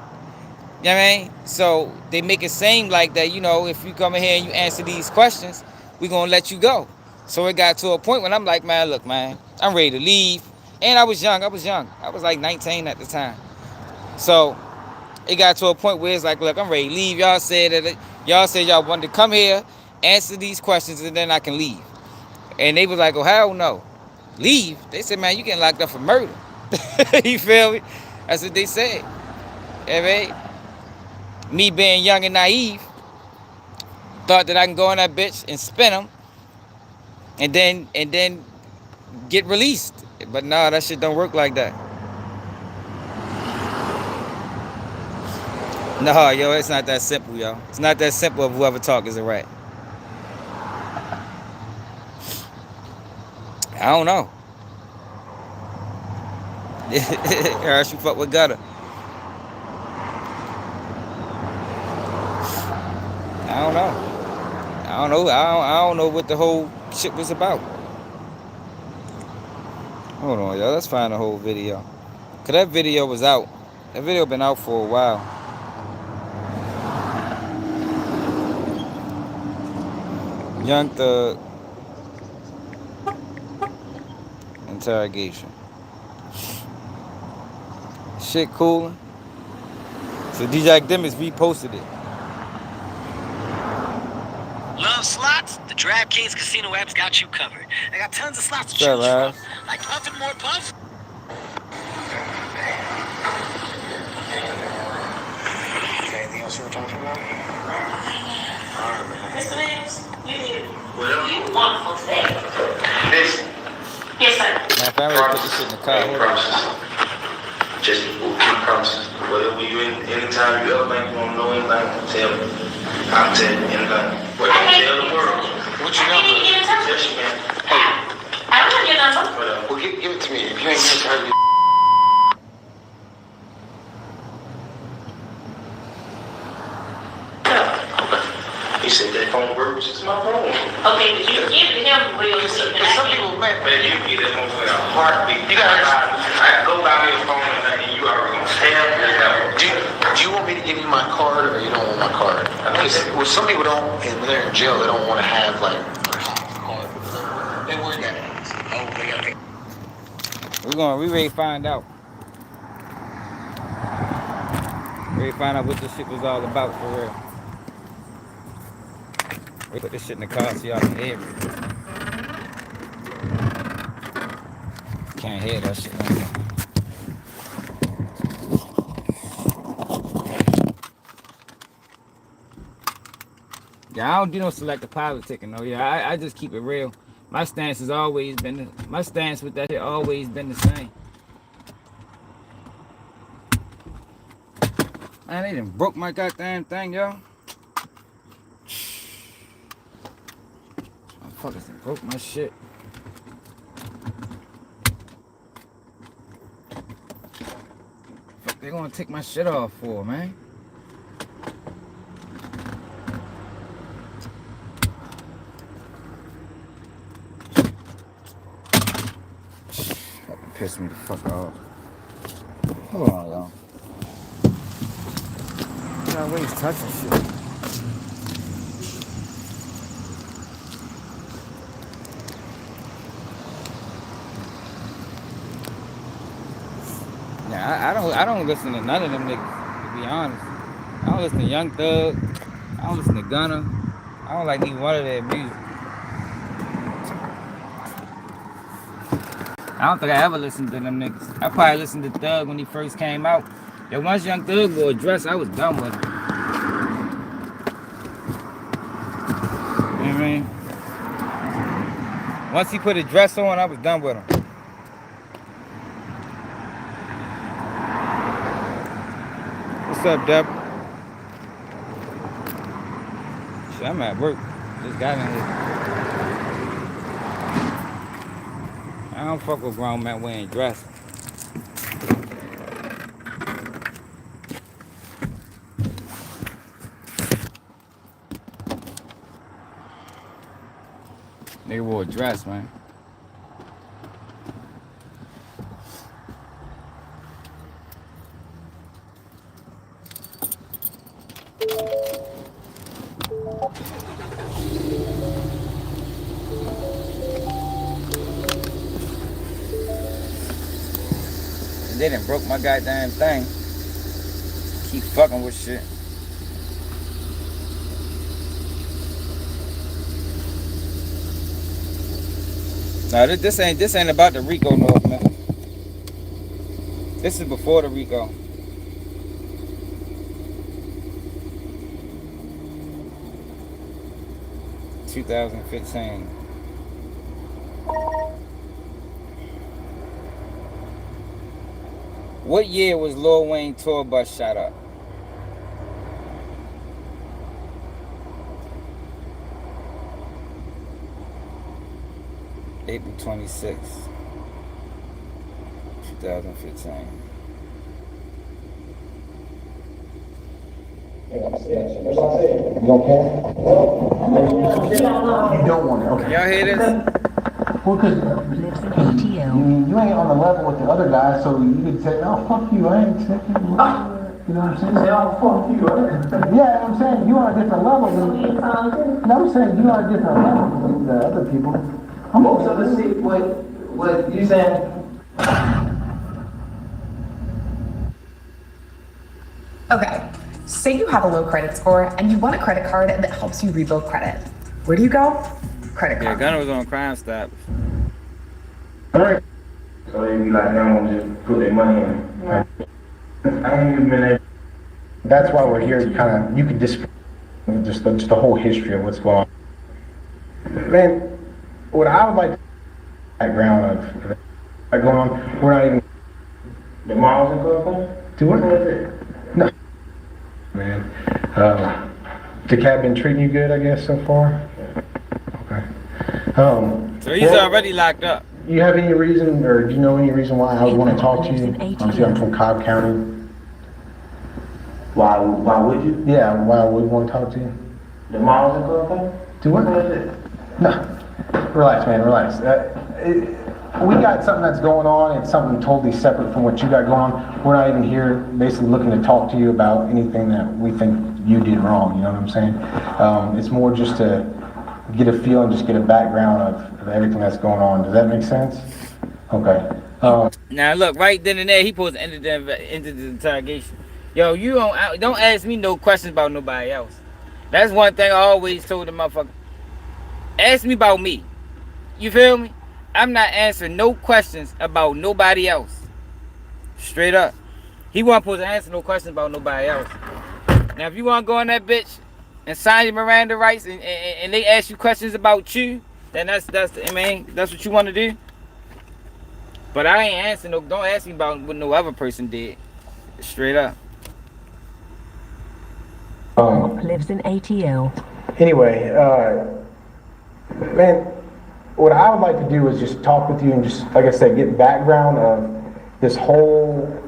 [SPEAKER 1] You know what I mean? So they make it seem like that, if you come in here and you answer these questions, we're going to let you go. So it got to a point when I'm like, man, look, man, I'm ready to leave. And I was young. I was like 19 at the time. So it got to a point where it's like, look, I'm ready to leave. Y'all said y'all wanted to come here, answer these questions, and then I can leave. And they was like, oh, hell no. Leave? They said, man, you getting locked up for murder. You feel me? That's what they said. You know what I mean? Me being young and naive, thought that I can go in that bitch and spin them and then get released. But nah, that shit don't work like that. Nah, yo, it's not that simple, yo. It's not that simple if whoever talk is a rat. I don't know. Or she fuck with gutter. I don't know. I don't know what the whole shit was about. Hold on, yo. Let's find the whole video. Cause that video was out. That video been out for a while. Young Thug. Interrogation. Shit coolin'. So DJ Academics reposted it.
[SPEAKER 8] Love slots? The DraftKings casino app's got you covered. They got tons of slots to
[SPEAKER 1] What's up,
[SPEAKER 8] choose from,
[SPEAKER 1] Raz?
[SPEAKER 8] like Puff and More Puff. Anything else you want to talk about?
[SPEAKER 9] Mr. Williams, you wonderful today.
[SPEAKER 10] Listen,
[SPEAKER 9] Yes, sir.
[SPEAKER 1] Man, if I already put this shit in the car, hold on.
[SPEAKER 10] promises. Just keep promises. Whatever you anytime you ever think you want to know anything, tell me. I'll tell you anything. Whatever you tell the world. What you
[SPEAKER 9] I can't even get in touch
[SPEAKER 10] Yes,
[SPEAKER 9] with
[SPEAKER 10] you
[SPEAKER 9] you.
[SPEAKER 10] can.
[SPEAKER 9] I don't have your number.
[SPEAKER 10] Well, give it to me. If you ain't gonna tell me. He said that phone works. It's my phone.
[SPEAKER 9] Okay, but you give it to him real soon.
[SPEAKER 10] Some people, man, you get that phone for a heartbeat. You gotta I go buy me a phone and you already gonna tell me. Do you want me to give you my card or you don't want my card? Well, some people don't, and when they're in jail, they don't want to have like a card. They worry about it. Oh, they gotta pay.
[SPEAKER 1] We ready to find out. Ready to find out what this shit was all about for real. We put this shit in the car so y'all can hear it. Can't hear that shit. Yeah, I don't do no selective politicking though. Yeah, I just keep it real. My stance has always been my stance with that shit always been the same. Man, they done broke my goddamn thing, yo. Motherfuckers done broke my shit. Fuck, they gonna take my shit off for, man? Fucking piss me the fuck off. Hold on, y'all. You always touching shit. Yeah, I don't listen to none of them niggas, to be honest. I don't listen to Young Thug. I don't listen to Gunna. I don't like either one of their music. I don't think I ever listened to them niggas. I probably listened to Thug when he first came out. Then once Young Thug wore a dress, I was done with him. You know what I mean? Once he put a dress on, I was done with him. What's up, Deb? Shit, I'm at work. Just got in here. I don't fuck with grown men wearing dresses. Nigga wore a dress, man. They done broke my goddamn thing. Keep fucking with shit. No, this ain't about the Rico North, man. This is before the Rico. (2015). What year was Lil Wayne tour bus shot up? April 26th, 2015.
[SPEAKER 2] You don't want it, okay.
[SPEAKER 1] Y'all hear this?
[SPEAKER 2] Well, because you ain't on the level with the other guy, so you could say, oh, fuck you, I ain't taking it.
[SPEAKER 7] You know what I'm saying? They all fuck you, right? Yeah, I'm saying you on a different level than. No, I'm saying you on a different level than the other people. Most of the see what you saying.
[SPEAKER 11] Okay, say you have a low credit score and you want a credit card that helps you rebuild credit. Where do you go? Credit
[SPEAKER 1] Yeah,
[SPEAKER 11] card.
[SPEAKER 1] Gunner was on Crime Stoppers.
[SPEAKER 12] Alright. So they be like, I'm gonna just put their money in. Right. I ain't even been able. That's why we're here, kind of, you could just the whole history of what's going on. Man, what I would like to background of going on, we're not even the miles and stuff. Do what? No. Man, the cat been treating you good, I guess, so far? Okay.
[SPEAKER 1] So he's already locked up.
[SPEAKER 12] You have any reason, or do you know any reason why I would want to talk to you? Obviously, I'm from Cobb County. Why would you? Yeah, why I would want to talk to you. The miles and stuff? Do what? No. Relax, man, relax. We got something that's going on. It's something totally separate from what you got going on. We're not even here basically looking to talk to you about anything that we think you did wrong, you know what I'm saying? It's more just to get a feel and just get a background of everything that's going on. Does that make sense? Okay.
[SPEAKER 1] Now look, right then and there, he supposed to end the interrogation. Yo, you don't ask me no questions about nobody else. That's one thing I always told the motherfucker. Ask me about me. You feel me? I'm not answering no questions about nobody else. Straight up. He wasn't supposed to answer no questions about nobody else. Now, if you want to go on that bitch and sign your Miranda rights and they ask you questions about you, then that's what you want to do. But I ain't answering no. Don't ask me about what no other person did. Straight up.
[SPEAKER 13] Lives in ATL.
[SPEAKER 12] Anyway, man, what I would like to do is just talk with you and just, like I said, get background of this whole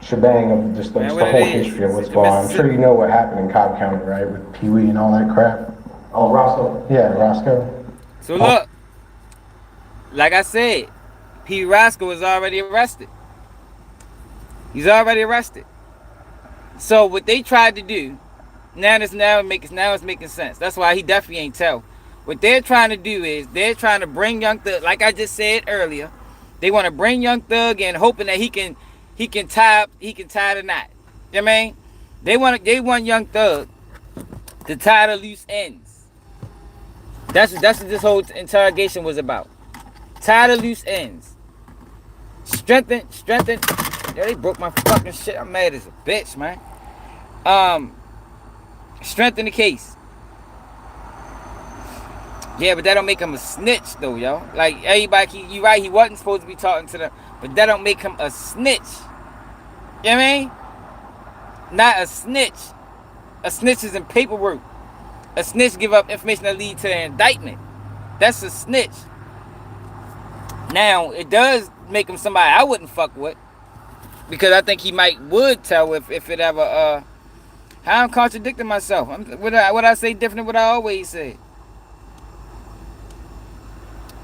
[SPEAKER 12] shebang of just the whole history of what's going on. I'm sure you know what happened in Cobb County, right, with Pee Wee and all that crap. Oh, Roscoe. Yeah, Roscoe.
[SPEAKER 1] So look, like I said, P. Roscoe is already arrested. He's already arrested. So what they tried to do, now it's making sense. That's why he definitely ain't tell. What they're trying to do is they're trying to bring Young Thug, like I just said earlier, they want to bring Young Thug in, hoping that he can tie the knot. You know what I mean? They want Young Thug to tie the loose ends. That's what this whole interrogation was about. Tie the loose ends. Strengthen. Yeah, they broke my fucking shit. I'm mad as a bitch, man. Strengthen the case. Yeah, but that don't make him a snitch, though, yo. Like, everybody, you right, he wasn't supposed to be talking to them, but that don't make him a snitch. You know what I mean? Not a snitch. A snitch is in paperwork. A snitch give up information that lead to an indictment. That's a snitch. Now, it does make him somebody I wouldn't fuck with, because I think he would tell if it ever, how I'm contradicting myself. What I say different than what I always say.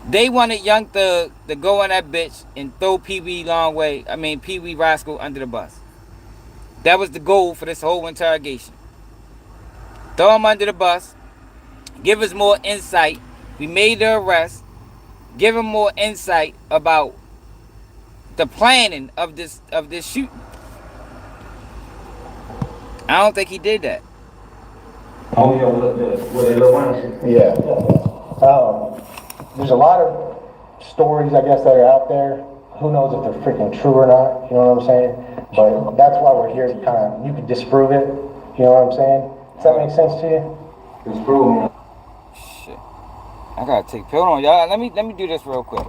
[SPEAKER 1] They wanted Young Thug to go on that bitch and throw Pee Wee Roscoe under the bus. That was the goal for this whole interrogation. Throw him under the bus. Give us more insight. We made the arrest. Give him more insight about the planning of this shooting. I don't think he did that.
[SPEAKER 12] Oh, yeah. There's a lot of stories, I guess, that are out there. Who knows if they're freaking true or not, you know what I'm saying? But that's why we're here to you can disprove it, you know what I'm saying? Does that make sense to you? Disprove it.
[SPEAKER 1] Shit. I gotta take, hold on, y'all. Let me do this real quick.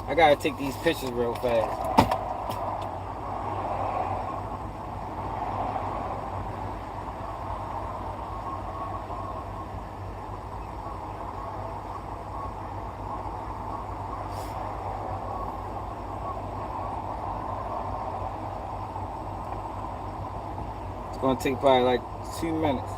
[SPEAKER 1] I gotta take these pictures real fast. It's gonna take probably like 2 minutes.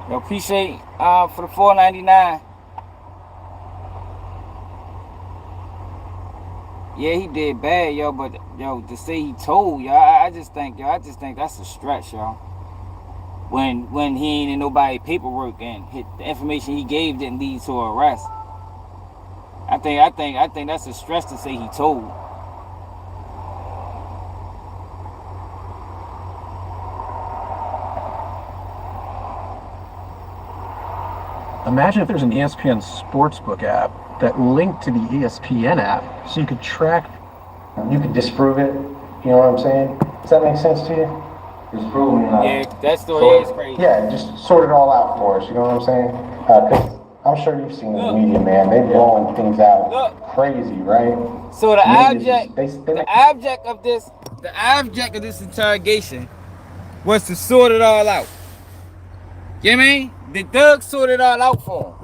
[SPEAKER 1] Yo, appreciate for the $4.99. Yeah, he did bad, yo, but yo, to say he told, yo, I just think that's a stretch, yo. When he ain't in nobody paperwork and the information he gave didn't lead to an arrest. I think that's a stretch to say he told.
[SPEAKER 2] Imagine if there's an ESPN Sportsbook app that linked to the ESPN app, so you could track, you could disprove it. You know what I'm saying? Does that make sense to you? Disprove me.
[SPEAKER 1] Yeah, that story is crazy.
[SPEAKER 2] Yeah, just sort it all out for us. You know what I'm saying? Because I'm sure you've seen the media, man. They're blowing things out crazy, right?
[SPEAKER 1] So the object of this interrogation was to sort it all out. You know what I mean? Did Doug sort it all out for him?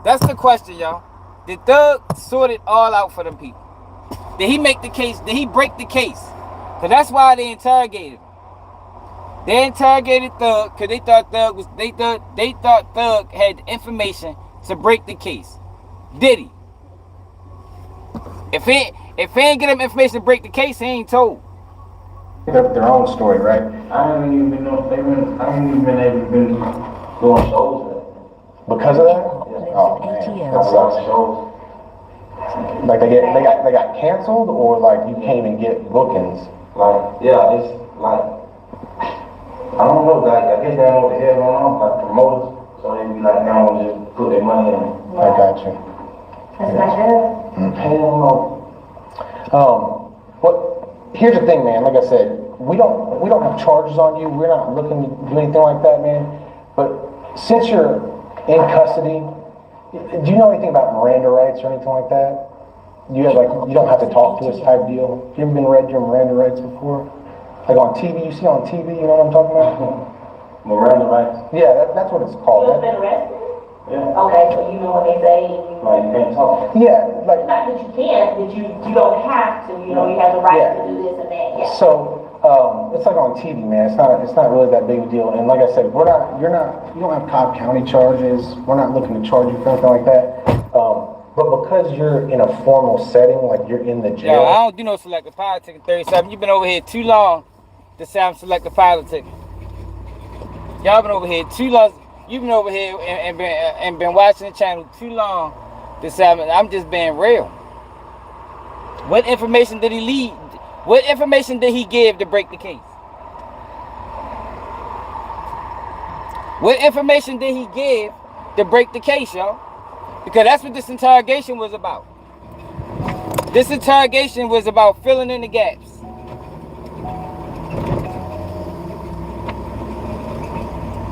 [SPEAKER 1] That's the question, y'all. Did Doug sort it all out for them people? Did he make the case? Did he break the case? Because that's why they interrogated him. They interrogated Thug because they thought Thug had information to break the case. Did he? If he ain't get him information to break the case, he ain't told.
[SPEAKER 2] Their own story, right?
[SPEAKER 12] I haven't even been able to been doing shows
[SPEAKER 2] because of that. Oh man, that sucks. Like they got canceled, or like you can't even get bookings.
[SPEAKER 12] Like yeah, it's like I don't know. Like I guess they don't know what the hell going on. Like promoters, so they be like, they don't just put their money in.
[SPEAKER 2] I got you.
[SPEAKER 12] That's not good. Hell no.
[SPEAKER 2] Here's the thing, man. Like I said, we don't have charges on you. We're not looking to do anything like that, man. But since you're in custody, do you know anything about Miranda rights or anything like that? You don't have to talk to us type deal. You ever been read your Miranda rights before? Like on TV, you see on TV, you know what I'm talking about?
[SPEAKER 12] Miranda rights?
[SPEAKER 2] Yeah, that's what it's called.
[SPEAKER 9] You ever been arrested?
[SPEAKER 12] Yeah.
[SPEAKER 9] Okay, so you know what they say.
[SPEAKER 12] Like you can't talk.
[SPEAKER 2] Yeah, like.
[SPEAKER 9] Not that you can't, but you don't have to. You know, you have the right to do this and that. Yeah.
[SPEAKER 2] So it's like on TV, man. It's not really that big a deal. And like I said, you don't have Cobb County charges. We're not looking to charge you for anything like that. But because you're in a formal setting, like you're in the jail.
[SPEAKER 1] Yo, I don't do no selective politic 37. You've been over here too long to say I'm selective politic. Y'all been over here too long. You've been over here and been watching the channel too long to say I'm just being real. What information did he lead? What information did he give to break the case? What information did he give to break the case, y'all? Because that's what this interrogation was about. This interrogation was about filling in the gaps.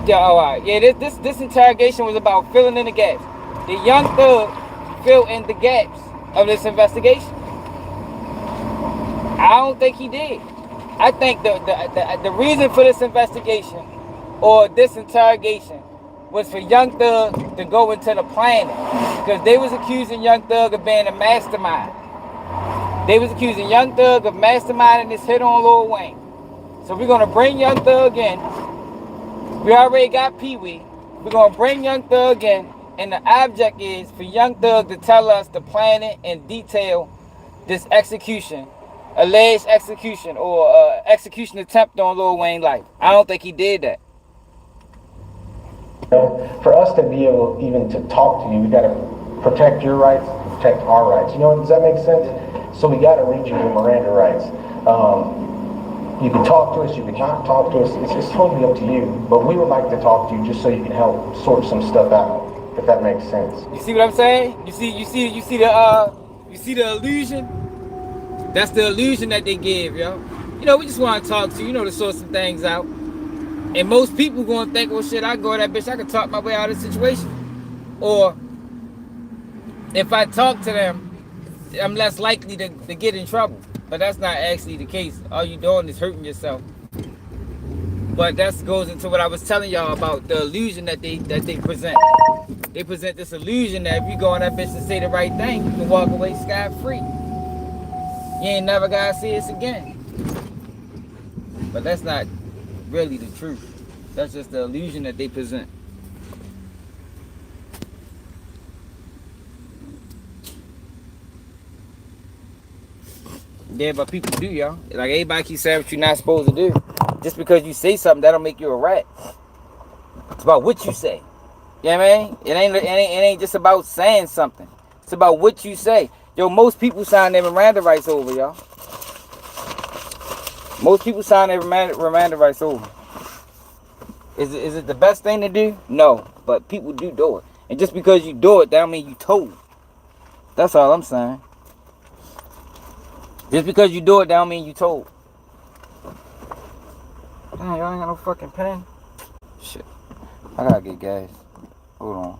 [SPEAKER 1] Yeah, all right. Yeah, this interrogation was about filling in the gaps. The young Thug filled in the gaps of this investigation. I don't think he did. I think the reason for this investigation or this interrogation was for Young Thug to go into the planning, because they was accusing Young Thug of being a mastermind. They was accusing Young Thug of masterminding this hit on Lil Wayne. So we're gonna bring Young Thug in. We already got Pee Wee. We're gonna bring Young Thug in, and the object is for Young Thug to tell us the planning and detail this execution, alleged execution or execution attempt on Lil Wayne's life. I don't think he did that.
[SPEAKER 2] For us to be able even to talk to you, we got to protect your rights, protect our rights. You know, does that make sense? So we got to read you your Miranda rights. You can talk to us, you can not talk to us. It's totally up to you. But we would like to talk to you just so you can help sort some stuff out, if that makes sense.
[SPEAKER 1] You see what I'm saying? You see the illusion? That's the illusion that they give, yo. You know, we just want to talk to you, to sort some things out. And most people gonna think, well, shit, I go to that bitch, I can talk my way out of the situation. Or if I talk to them, I'm less likely to get in trouble. But that's not actually the case. All you doing is hurting yourself. But that goes into what I was telling y'all about the illusion that they present. They present this illusion that if you go on that bitch and say the right thing, you can walk away scot-free. You ain't never gotta see us again. But that's not really the truth. That's just the illusion that they present. Yeah, but people do, y'all. Like, everybody keeps saying what you're not supposed to do. Just because you say something, that don't make you a rat. It's about what you say. You know what I mean? It ain't just about saying something. It's about what you say. Yo, most people sign their Miranda rights over, y'all. Most people sign their Miranda rights over. Is it the best thing to do? No, but people do it. And just because you do it, that don't mean you told. That's all I'm saying. Just because you do it, that don't mean you told. Damn, y'all ain't got no fucking pen. Shit. I gotta get gas. Hold on.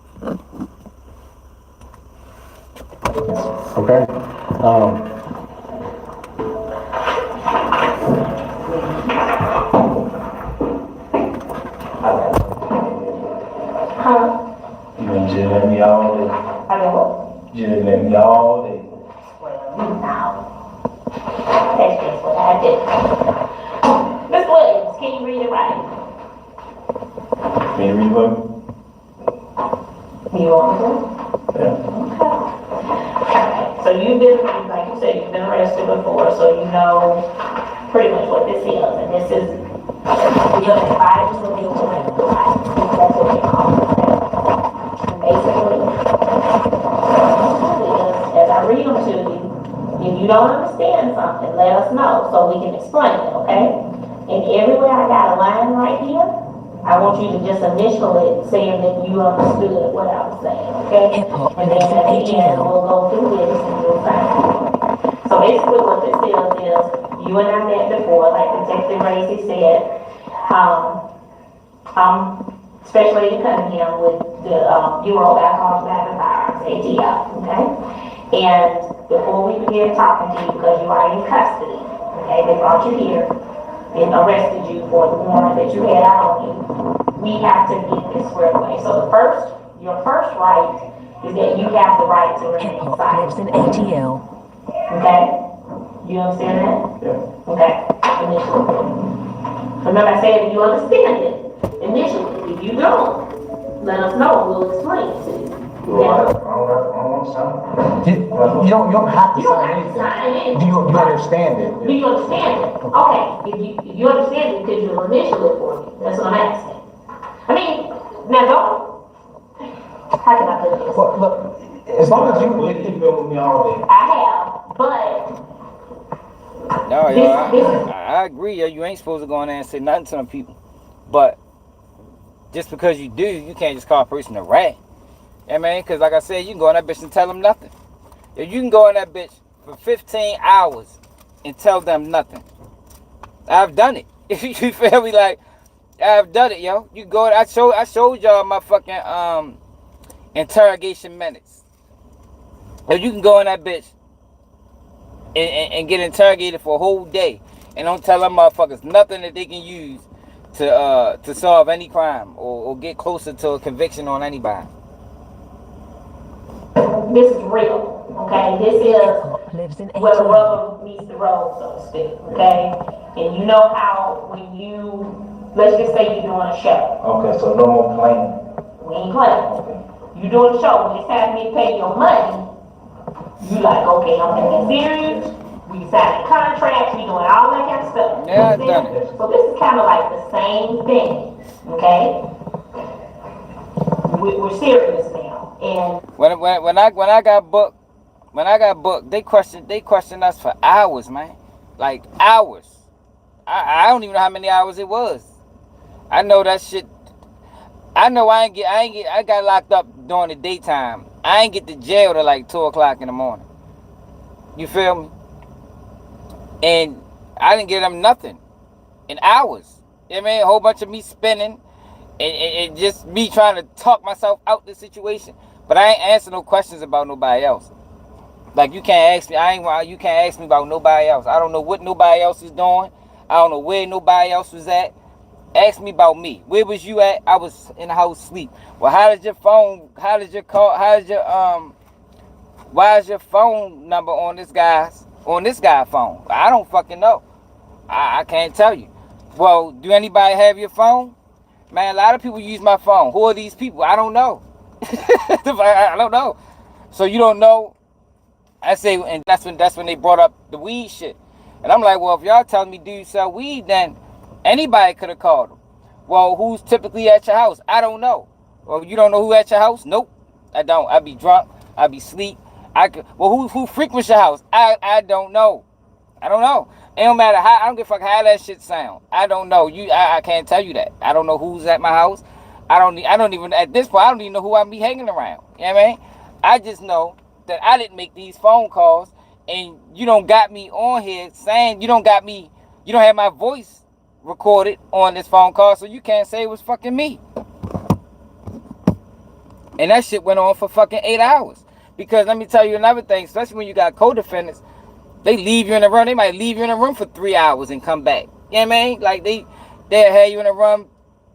[SPEAKER 12] Okay.
[SPEAKER 9] Huh?
[SPEAKER 12] You gonna just let me all day?
[SPEAKER 9] I mean, what?
[SPEAKER 12] Just let me all day.
[SPEAKER 9] Well, you know. That's just what I do. Miss Williams, can you read it right?
[SPEAKER 12] Can you read what?
[SPEAKER 9] You want me to?
[SPEAKER 12] Yeah.
[SPEAKER 9] Okay. So you've been, like you said, you've been arrested before, so you know pretty much what this is. And this is, you're going to buy it to be a woman. That's what they call it. And basically, as I read them to you, if you don't understand something, let us know so we can explain it, okay? And everywhere I got a line right here, I want you to just initial it saying that you understood what I was saying, okay? And then at the end, we'll go through this and you'll find it. So basically what this is you and I met before, like Detective Racy said, especially in Cunningham with the Bureau of Alcohol, Tobacco, and Firearms, ATF, okay? And before we begin talking to you, because you are in custody, okay, they brought you here and arrested you for the warrant that you had out on you, we have to get this squared away. So your first right is that you have the right to remain silent.
[SPEAKER 13] Lives in ATL.
[SPEAKER 9] Okay? You understand that?
[SPEAKER 12] Yeah.
[SPEAKER 9] Okay. Initially. Remember I said you understand it initially. If you don't, let us know. We'll explain it to you.
[SPEAKER 12] Well, I don't want to sign. You don't have to sign anything. Do you understand it?
[SPEAKER 9] Do you understand it? Okay. If you understand it, could you initial it for me? That's what I'm asking. I mean, now don't. How can I put this?
[SPEAKER 12] Well, look, as long as you've been with me all day.
[SPEAKER 9] I have, but.
[SPEAKER 1] No, I agree. Yeah, you ain't supposed to go in there and say nothing to them people. But just because you do, you can't just call a person a rat. Yeah, man, because like I said, you can go in that bitch and tell them nothing. If you can go in that bitch for 15 hours and tell them nothing. I've done it. You feel me? Like, I've done it, yo. You go, I showed y'all my fucking interrogation minutes. If you can go in that bitch and get interrogated for a whole day and don't tell them motherfuckers nothing that they can use to solve any crime or get closer to a conviction on anybody.
[SPEAKER 9] This is real, okay? This is where the rubber meets the road, so to speak, okay? And you know how when let's just say you're doing a show.
[SPEAKER 12] Okay, so no more playing.
[SPEAKER 9] We ain't playing. Okay. You're doing a show. When it's time for me to pay your money, you like, okay, I'm taking serious. We signing contracts. We doing all that kind of stuff.
[SPEAKER 1] Yeah, I've done it.
[SPEAKER 9] So this is kind of like the same thing, okay? We're serious now. And
[SPEAKER 1] when I got booked, they questioned us for hours, man. Like hours. I don't even know how many hours it was. I know that shit. I know I got locked up during the daytime. I ain't get to jail till like 2 o'clock in the morning. You feel me? And I didn't get them nothing in hours. You know what I mean? A whole bunch of me spinning and just me trying to talk myself out the situation. But I ain't answer no questions about nobody else. Like, you can't ask me. You can't ask me about nobody else. I don't know what nobody else is doing. I don't know where nobody else was at. Ask me about me. Where was you at? I was in the house sleep. Well, why is your phone number on this guy's phone? I don't fucking know. I can't tell you. Well, do anybody have your phone? Man, a lot of people use my phone. Who are these people? I don't know. I don't know. So you don't know. I say, and that's when they brought up the weed shit. And I'm like, well, if y'all telling me dudes sell weed, then anybody could have called them. Well, who's typically at your house? I don't know. Well, you don't know who at your house? Nope, I don't. I be drunk. I be sleep. Well, who frequents your house? I don't know. I don't know. It don't matter how. I don't give a fuck how that shit sound. I don't know. I can't tell you that. I don't know who's at my house. I don't even at this point. I don't even know who I be hanging around. You know what I mean? I just know that I didn't make these phone calls, and you don't got me on here saying you don't got me. You don't have my voice recorded on this phone call, so you can't say it was fucking me. And that shit went on for fucking 8 hours. Because let me tell you another thing, especially when you got co-defendants, they leave you in the room. They might leave you in the room for 3 hours and come back. You know what I mean? Like they'll have you in the room,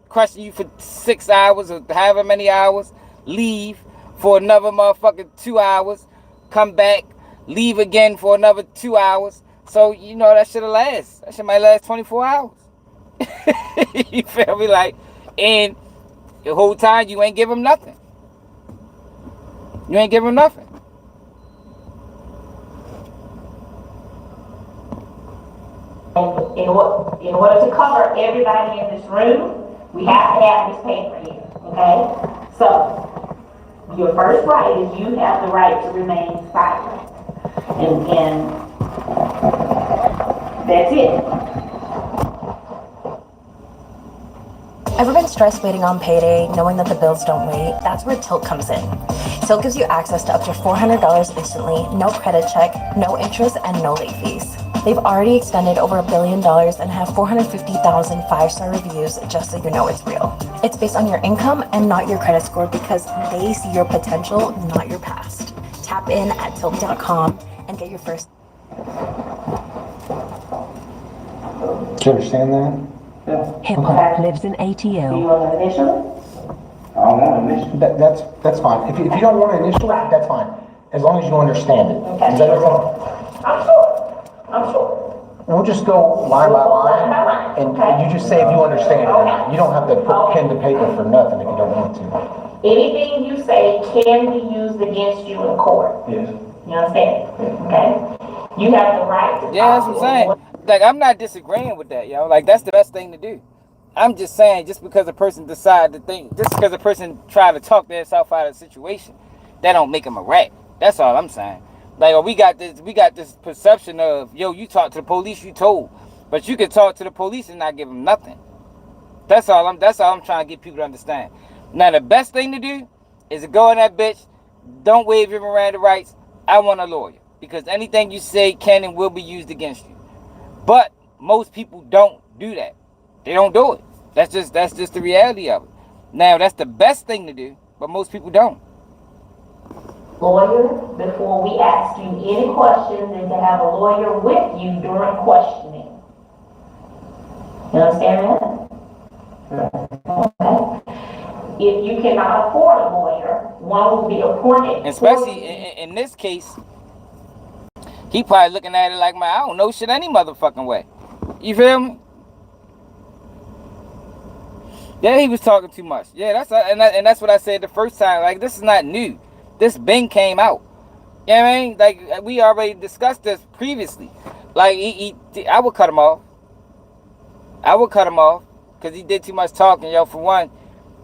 [SPEAKER 1] question you for 6 hours or however many hours, leave for another motherfucking 2 hours, come back, leave again for another 2 hours. So, you know, that shit'll last. That shit might last 24 hours. You feel me? Like, and the whole time you ain't give them nothing. You ain't give them nothing.
[SPEAKER 9] In order to cover everybody in this room, we have to have this paper here, okay? So, your first right is you have the right to remain silent. And that's it.
[SPEAKER 11] Ever been stressed waiting on payday, knowing that the bills don't wait? That's where Tilt comes in. Tilt gives you access to up to $400 instantly, no credit check, no interest, and no late fees. They've already extended over $1 billion and have 450,000 5-star reviews, just so you know it's real. It's based on your income and not your credit score because they see your potential, not your past. Tap in at tilt.com and get your first.
[SPEAKER 12] Do you understand that?
[SPEAKER 13] Hip hop lives in ATL.
[SPEAKER 9] Do you want to initial it?
[SPEAKER 12] I don't want to initial. That's fine. If you don't want to initial it, that's fine. As long as you understand it.
[SPEAKER 9] Okay.
[SPEAKER 12] Is that okay?
[SPEAKER 9] I'm sure.
[SPEAKER 12] We'll just go line by line, and you just say if you understand it or not. You don't have to put pen to paper for nothing if you don't want to.
[SPEAKER 9] Anything you say can be used against you in court.
[SPEAKER 12] Yes.
[SPEAKER 9] You understand? Okay? You have the right to
[SPEAKER 1] Yeah, that's what I'm saying. Like, I'm not disagreeing with that, yo. Like, that's the best thing to do. I'm just saying, just because a person decide to think, just because a person try to talk themselves out of the situation, that don't make them a rat. That's all I'm saying. Like, we got this perception of, yo, you talk to the police, you told, but you can talk to the police and not give them nothing. That's all I'm trying to get people to understand. Now, the best thing to do is to go in that bitch. Don't waive your Miranda rights. I want a lawyer, because anything you say can and will be used against you. But most people don't do that. They don't do it. That's just the reality of it. Now, that's the best thing to do, but most people don't.
[SPEAKER 9] Lawyer, before we ask you any questions, and to have a lawyer with you during questioning. You understand that? Okay. If you cannot afford a lawyer, one will be appointed.
[SPEAKER 1] Especially in this case, he probably looking at it like, man, I don't know shit any motherfucking way. You feel me? Yeah, he was talking too much. Yeah, that's what I said the first time. Like, this is not new. This been came out. You know what I mean? Like, we already discussed this previously. Like, I would cut him off. Because he did too much talking. Yo, for one,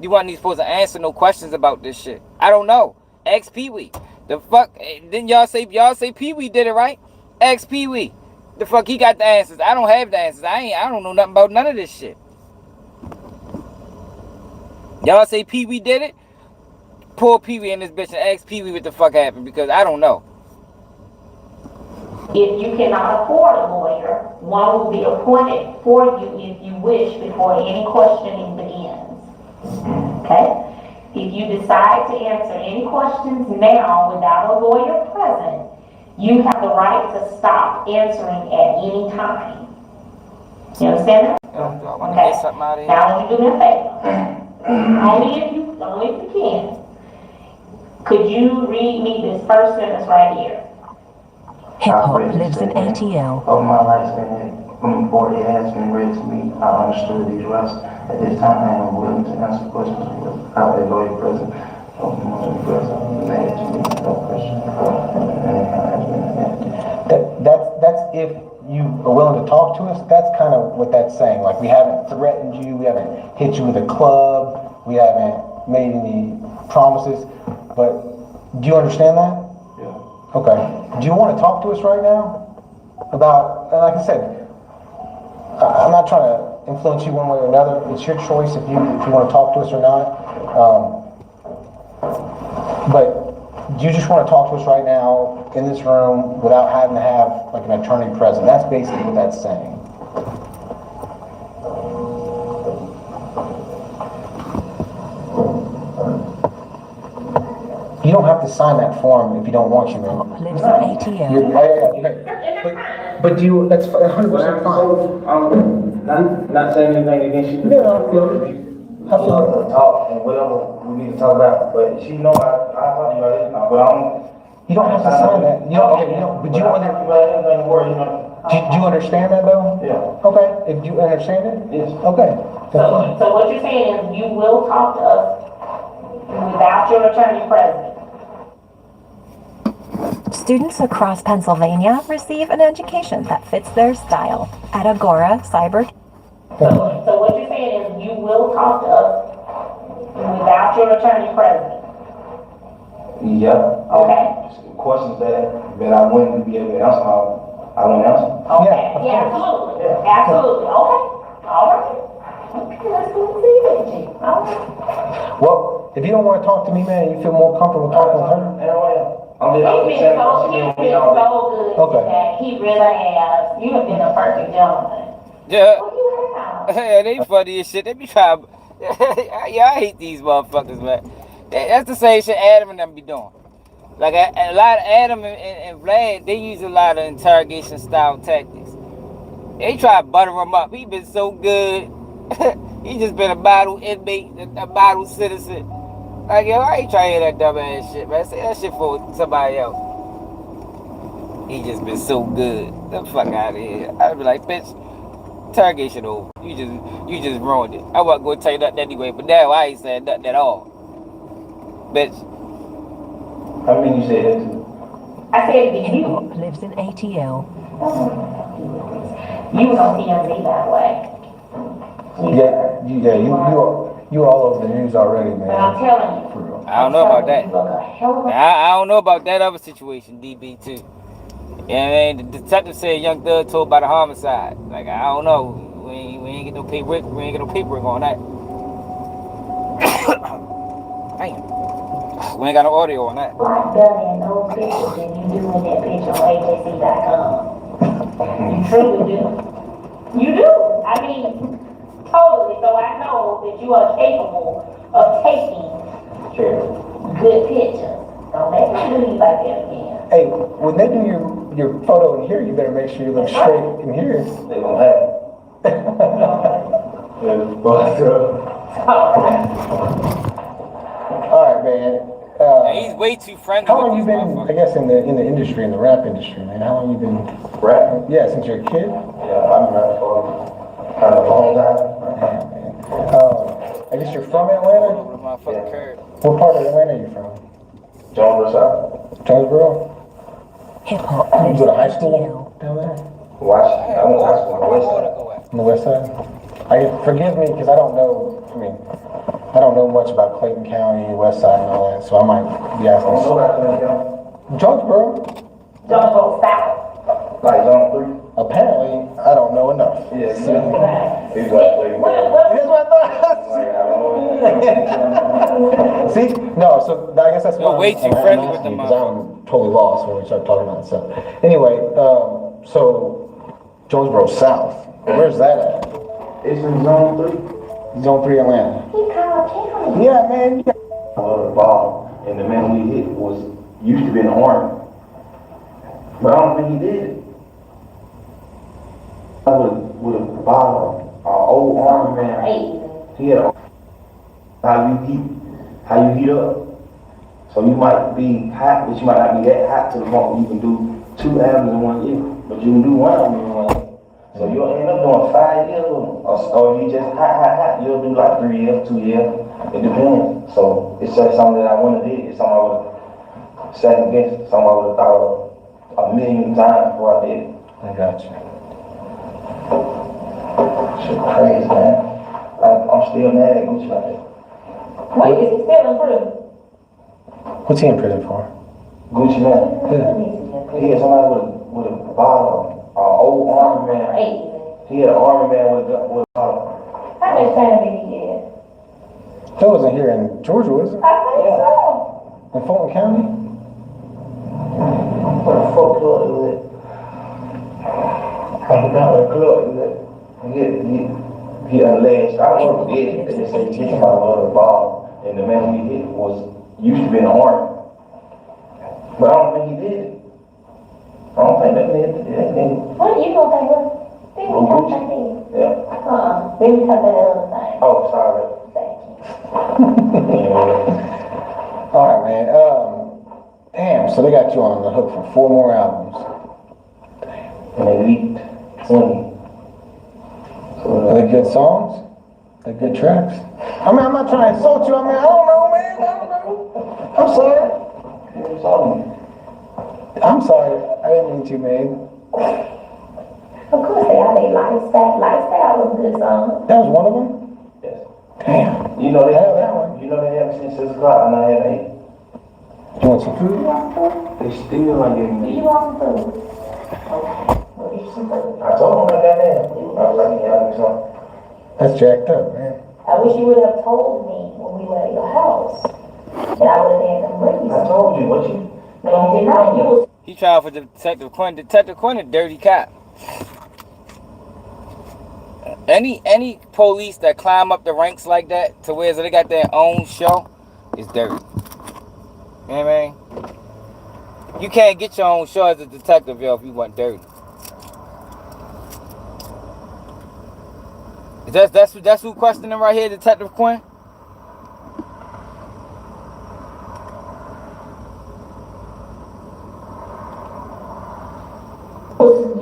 [SPEAKER 1] you wasn't even supposed to answer no questions about this shit. I don't know. Ask Pee-wee. The fuck? Didn't y'all say Pee-wee did it, right? Ask Pee-wee. The fuck, he got the answers. I don't have the answers. I don't know nothing about none of this shit. Y'all say Pee-wee did it? Pull Pee-wee in this bitch and ask Pee-wee what the fuck happened, because I don't know.
[SPEAKER 9] If you cannot afford a lawyer, one will be appointed for you if you wish before any questioning begins. Okay? If you decide to answer any questions now without a lawyer present, you have the right to stop answering at any time. You understand that? Okay. Now, when you do me a favor, only if you can. Could you read me this first sentence right here?
[SPEAKER 13] Hip hop lives in ATL.
[SPEAKER 14] All my life's been before it has been read to me. I understood these rights. At this time, I am willing to answer questions without a lawyer present.
[SPEAKER 12] That's if
[SPEAKER 7] you are willing to talk to us, that's kind of what that's saying. Like, we haven't threatened you, we haven't hit you with a club, we haven't made any promises, but do you understand that?
[SPEAKER 14] Yeah.
[SPEAKER 7] Okay. Do you want to talk to us right now about, and like I said, I'm not trying to influence you one way or another. It's your choice if you want to talk to us or not. But do you just want to talk to us right now in this room without having to have like an attorney present? That's basically what that's saying. You don't have to sign that form if you don't want to, man.
[SPEAKER 13] Lives in ATL.
[SPEAKER 7] But do you, that's 100% fine.
[SPEAKER 14] Not saying anything against you.
[SPEAKER 7] Yeah, I feel it. I feel it.
[SPEAKER 14] Talk and whatever we need to talk about. But she know I talk about it now, but I don't.
[SPEAKER 7] You don't have to sign that. You don't, okay, you don't, but do you do you understand that though?
[SPEAKER 14] Yeah.
[SPEAKER 7] Okay, if you understand it?
[SPEAKER 14] Yes.
[SPEAKER 7] Okay.
[SPEAKER 9] So what you're saying is you will talk to us without your attorney present?
[SPEAKER 11] Students across Pennsylvania receive an education that fits their style at Agora Cyber.
[SPEAKER 9] So what you're saying is you will talk to us without your attorney present?
[SPEAKER 14] Yeah.
[SPEAKER 9] Okay.
[SPEAKER 14] Questions that I wouldn't be able to answer, I wouldn't answer.
[SPEAKER 9] Okay. Yeah, absolutely. Yeah. Absolutely. Okay. All right. Okay, let's go see it. All right.
[SPEAKER 7] Well, if you don't want to talk to me, man, you feel more comfortable talking with her?
[SPEAKER 9] He's been so good
[SPEAKER 7] Okay.
[SPEAKER 9] that he really has. You have been a perfect gentleman.
[SPEAKER 1] Yeah.
[SPEAKER 9] Oh, you have.
[SPEAKER 1] Yeah, they funny as shit. They be trying. Yeah, I hate these motherfuckers, man. That's the same shit Adam and them be doing. Like a lot of Adam and Vlad, they use a lot of interrogation style tactics. They try to butter him up. He been so good. He just been a model inmate, a model citizen. Like, yo, I ain't trying to hear that dumb ass shit, man. Say that shit for somebody else. He just been so good. The fuck out of here. I'd be like, bitch, interrogation over. You just ruined it. I wasn't gonna tell you nothing anyway, but now I ain't saying nothing at all. Bitch.
[SPEAKER 14] How many you said that to?
[SPEAKER 9] I said to you.
[SPEAKER 13] Lives in ATL.
[SPEAKER 9] You was on TMZ, by the way.
[SPEAKER 7] You all over the news already, man.
[SPEAKER 9] But I'm telling you.
[SPEAKER 1] I don't know about that.
[SPEAKER 9] You look a hell of a...
[SPEAKER 1] I don't know about that other situation, DB too. And the detective said Young Thug told about a homicide. Like, I don't know. We ain't get no paperwork. We ain't get no paperwork on that. Damn. We ain't got no audio on that.
[SPEAKER 9] I've done in those pictures and you doing that picture on AJC.com. You truly do. You do. I mean, totally. So I know that you are capable of taking good pictures. Don't make me do you like that again.
[SPEAKER 7] Hey, when they do your photo in here, you better make sure you look straight in here.
[SPEAKER 14] They gonna have
[SPEAKER 7] All right, man.
[SPEAKER 1] He's way too friendly.
[SPEAKER 7] How long you been, I guess, in the industry, in the rap industry, man? How long you been
[SPEAKER 14] rapping?
[SPEAKER 7] Yeah, since you're a kid?
[SPEAKER 14] Yeah, I've been rapping for kind of a long time.
[SPEAKER 7] I guess you're from Atlanta? What part of Atlanta are you from?
[SPEAKER 14] Jonesboro South.
[SPEAKER 7] Jonesboro?
[SPEAKER 13] Hip hop.
[SPEAKER 7] You go to high school down there?
[SPEAKER 14] Washington. I went to high school on the west side.
[SPEAKER 7] On the west side? Forgive me, because I don't know much about Clayton County, west side and all that, so I might be asking. Jonesboro?
[SPEAKER 9] Jonesboro South.
[SPEAKER 14] Like Zone 3?
[SPEAKER 7] Apparently, I don't know enough.
[SPEAKER 14] Yeah, he's like
[SPEAKER 7] Here's what I thought. See? No, so I guess that's
[SPEAKER 1] You're way too friendly with them.
[SPEAKER 7] Because I'm totally lost when we start talking about stuff. Anyway, so Jonesboro South, where's that at?
[SPEAKER 14] It's in Zone 3.
[SPEAKER 7] Zone 3 Atlanta. Yeah, man. Yeah.
[SPEAKER 14] The ball, and the man we hit used to be an army. But I don't think he did it. With a ball, an old army man. He had how you heat up. So you might be hot, but you might not be that hot to the point where you can do 2 albums in 1 year. But you can do 1 album in 1 year. So you'll end up doing 5 years or you just hot. You'll do like 3 years, 2 years. It depends. So it's just something that I wouldn't have did. It's something I would have second guessed. Something I would have thought of a million times before I did it.
[SPEAKER 7] I got you.
[SPEAKER 14] shit crazy, man. Like, I'm still mad at Gucci like that.
[SPEAKER 9] Wait, is he still in prison?
[SPEAKER 12] What's he in prison for?
[SPEAKER 14] Gucci man. He had somebody with a bottle, an old army man. He had an army man with a bottle.
[SPEAKER 9] How much time did he get?
[SPEAKER 12] That wasn't here in Georgia, was it?
[SPEAKER 9] I think so.
[SPEAKER 12] In Fulton County?
[SPEAKER 14] What the fuck club is it? I forgot what club is it. He alleged, I don't know if he did it, they just said he hit somebody with a ball, and the man he hit used to be in the army. But I don't think he did it. I don't think that nigga.
[SPEAKER 9] What you gonna think of? Then we talk about that.
[SPEAKER 14] Yeah.
[SPEAKER 9] Then we talk about the other thing.
[SPEAKER 14] Oh, sorry.
[SPEAKER 12] All right, man. Damn, so they got you on the hook for 4 more albums.
[SPEAKER 14] And they leaked 20.
[SPEAKER 12] Are they good songs? Are they good tracks? I mean, I'm not trying to insult you. I mean, I don't know, man. I don't know. I'm sorry. I'm sorry. I didn't mean to, man.
[SPEAKER 9] Of course they are. They Lifestyle. Lifestyle was a good song.
[SPEAKER 12] That was one of them?
[SPEAKER 14] Yes.
[SPEAKER 12] Damn.
[SPEAKER 14] You know they have that one. You know they have since 6 o'clock and I had 8.
[SPEAKER 12] You want some food?
[SPEAKER 9] You want food?
[SPEAKER 14] They still like getting
[SPEAKER 9] Do
[SPEAKER 14] me.
[SPEAKER 9] you want some food? Okay. We'll get you some food.
[SPEAKER 14] I told them that man. I was like, yeah, give me some.
[SPEAKER 12] That's jacked up, man.
[SPEAKER 9] I wish you would have told me when we were at your house. And I would have been some reason.
[SPEAKER 14] I told you, what you?
[SPEAKER 9] No, you did not. You was.
[SPEAKER 1] He tried for Detective Quinn. Detective Quinn a dirty cop. Any police that climb up the ranks like that to where they got their own show is dirty. You know what I mean? You can't get your own show as a detective, yo, if you want dirty. That's who questioning right here, Detective Quinn?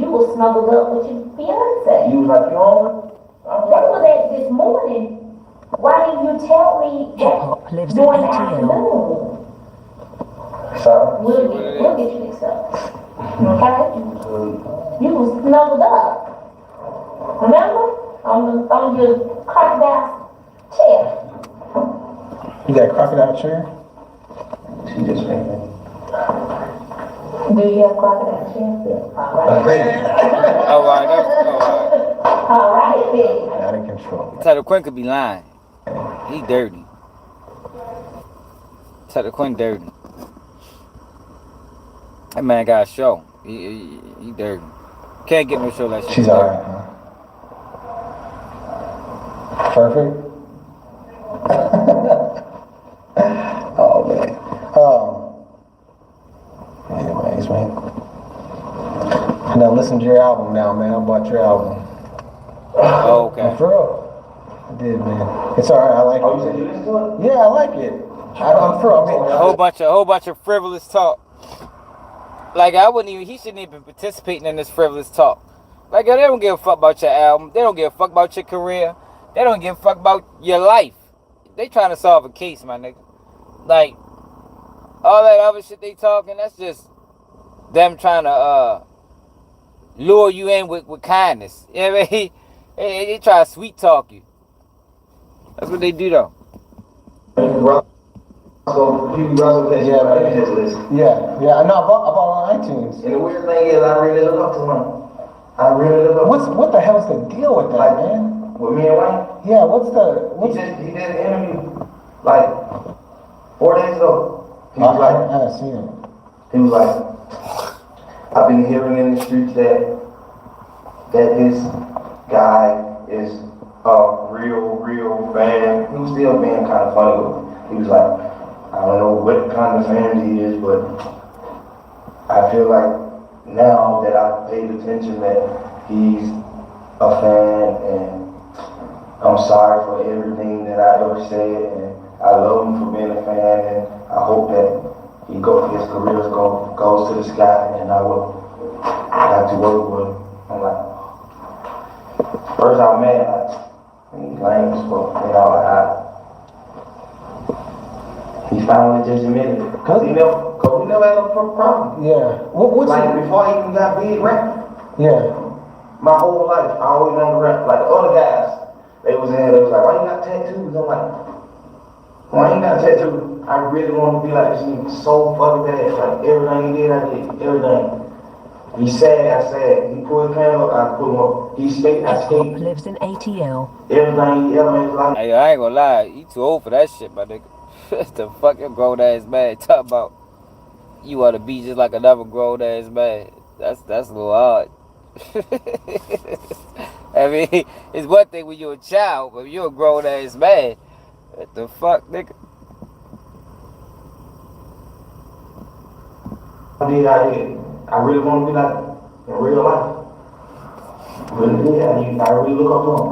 [SPEAKER 9] You was snuggled up with your fiance.
[SPEAKER 14] You was like, you hungry?
[SPEAKER 9] That was at this morning. Why didn't you tell me that
[SPEAKER 13] Lives
[SPEAKER 9] during the
[SPEAKER 13] in ATL.
[SPEAKER 9] afternoon?
[SPEAKER 14] Sorry.
[SPEAKER 9] We'll get you this up. Okay? You was snuggled up. Remember? On your crocodile chair.
[SPEAKER 12] You got a crocodile chair?
[SPEAKER 14] She just made me.
[SPEAKER 9] Do you have crocodile chair? Yeah.
[SPEAKER 1] All right, that's all right.
[SPEAKER 9] All right, then.
[SPEAKER 12] Out of control.
[SPEAKER 1] Detective Quinn could be lying. He dirty. Detective Quinn dirty. That man got a show. He dirty. Can't get no show like that.
[SPEAKER 12] She's alright, huh? Perfect. Oh, man. Anyways, man. Now listen to your album now, man. I bought your album.
[SPEAKER 1] Oh, okay.
[SPEAKER 12] For real. I did, man. It's alright. I like it.
[SPEAKER 14] Oh, you said you listened to it?
[SPEAKER 12] Yeah, I like it. I'm for. I mean,
[SPEAKER 1] A whole bunch of frivolous talk. Like he shouldn't even be participating in this frivolous talk. Like they don't give a fuck about your album. They don't give a fuck about your career. They don't give a fuck about your life. They trying to solve a case, my nigga. Like all that other shit they talking, that's just them trying to lure you in with kindness. You know what I mean? They try to sweet talk you. That's what they do though.
[SPEAKER 14] So you Russell that
[SPEAKER 12] Yeah, man.
[SPEAKER 14] his list.
[SPEAKER 12] Yeah. I know. I bought on iTunes.
[SPEAKER 14] And the weird thing is, I really look up to him. I really look up.
[SPEAKER 12] What the hell's the deal with that, man?
[SPEAKER 14] With me and Wayne?
[SPEAKER 12] Yeah. He
[SPEAKER 14] He did an interview like 4 days ago. He was
[SPEAKER 12] I haven't seen it.
[SPEAKER 14] He was like, I've been hearing in the streets that this guy is a real fan. He was still being kind of funny with me. He was like, I don't know what kind of fan he is, but I feel like now that I've paid attention that he's a fan, and I'm sorry for everything that I ever said, and I love him for being a fan, and I hope that his career goes to the sky, and I will have to work with him. I'm like, first I'm mad, like, he's lame as fuck, you know, he finally just admitted it. Cause he never had a problem.
[SPEAKER 12] Yeah. What's
[SPEAKER 14] like before he even got big rap.
[SPEAKER 12] Yeah.
[SPEAKER 14] My whole life, I always wanted to rap. Like the other guys, they was in here, they was like, why you got tattoos? I'm like, why you got a tattoo? I really want to be like this nigga so fucking bad. Like everything he did, I did. Everything. He said, I said. He pulled his pants up, I pulled him up. He skate, I skate.
[SPEAKER 13] Lives in ATL.
[SPEAKER 14] Everything he ever made life.
[SPEAKER 1] Hey, I ain't gonna lie, you too old for that shit, my nigga. The fucking grown ass man talk about you want to be just like another grown ass man. That's a little hard. I mean, it's one thing when you're a child, but you're a grown ass man. What the fuck, nigga?
[SPEAKER 14] I really want to be like in real life. Really did. I really look up to him.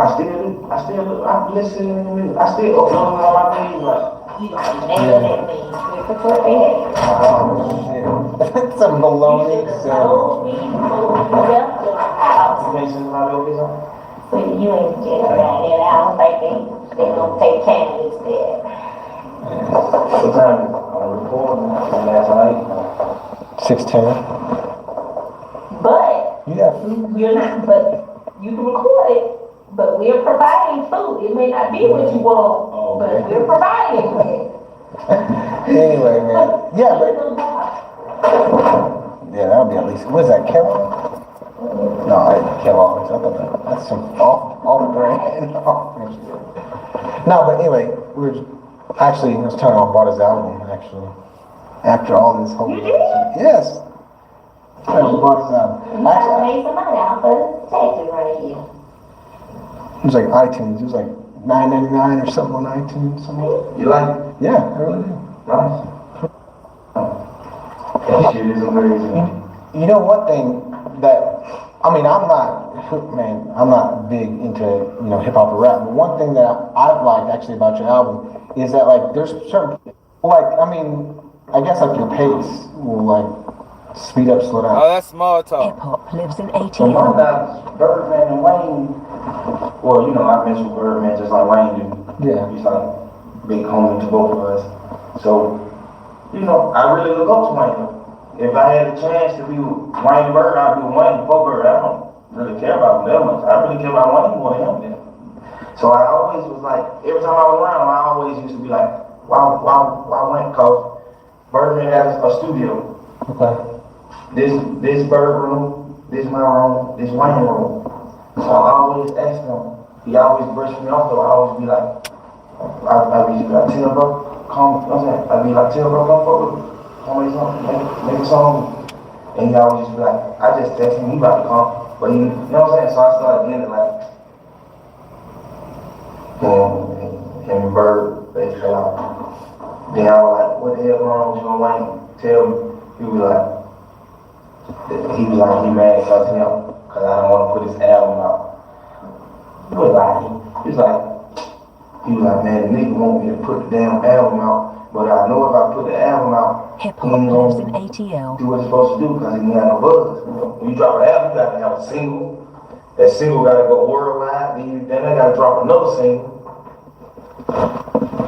[SPEAKER 14] I still look. I listen to him. I still upload him on my page. Like,
[SPEAKER 7] Some baloney.
[SPEAKER 9] So you ain't just right there. I don't think they gonna take candidates there.
[SPEAKER 14] What time? I'm recording last night.
[SPEAKER 7] 6:10.
[SPEAKER 9] But
[SPEAKER 7] Yeah.
[SPEAKER 9] you're not. But you can record it. But we're providing food. It may not be what you want, but we're providing it.
[SPEAKER 7] Anyway, man. Yeah, but yeah, that'll be at least. What is that, Kellogg? No, Kellogg's. I thought that's some off brand. No, but anyway, I was telling him I bought his album actually. After all this whole yes. I bought his album.
[SPEAKER 9] You gotta make some money out for taxes right here.
[SPEAKER 7] It was like iTunes. It was like $9.99 or something on iTunes.
[SPEAKER 14] You like it?
[SPEAKER 7] Yeah, I really do.
[SPEAKER 14] Nice. That shit is amazing.
[SPEAKER 7] You know one thing that I'm not big into hip hop or rap, but one thing that I've liked actually about your album is that like there's certain I guess like your pace will like speed up, slow down.
[SPEAKER 1] Oh, that's small talk.
[SPEAKER 13] Hip hop lives in
[SPEAKER 14] So
[SPEAKER 13] ATL.
[SPEAKER 14] my guys, Birdman and Wayne. Well, I mentioned Birdman just like Wayne do.
[SPEAKER 7] Yeah.
[SPEAKER 14] He's like big homie to both of us. So, I really look up to Wayne. If I had a chance to be Wayne Bird, I'd be Wayne Bird. I don't really care about him that much. I really care about Wayne more than him then. So I always was like, every time I was around him, I always used to be like, why Wayne? Cause Birdman has a studio.
[SPEAKER 7] Okay.
[SPEAKER 14] This Bird room, this my room, this Wayne room. So I always ask him. He always brushed me off, so I always be like, I'd be like, tell bro, come, I'd be like, tell bro, come forward. Come make something, make a song. And he always just be like, I just text him, he about to come. But you know what I'm saying? So I started getting it like, him and Bird, they fell out. Then I was like, what the hell wrong with you and Wayne? Tell me. He was like, he mad because him, because I don't want to put his album out. He was like, man, the nigga want me to put the damn album out, but I know if I put the album out,
[SPEAKER 13] Hip hop lives in ATL.
[SPEAKER 14] do what he's supposed to do because he ain't got no buzz. When you drop an album, you got to have a single. That single got to go worldwide. Then they got to drop another single.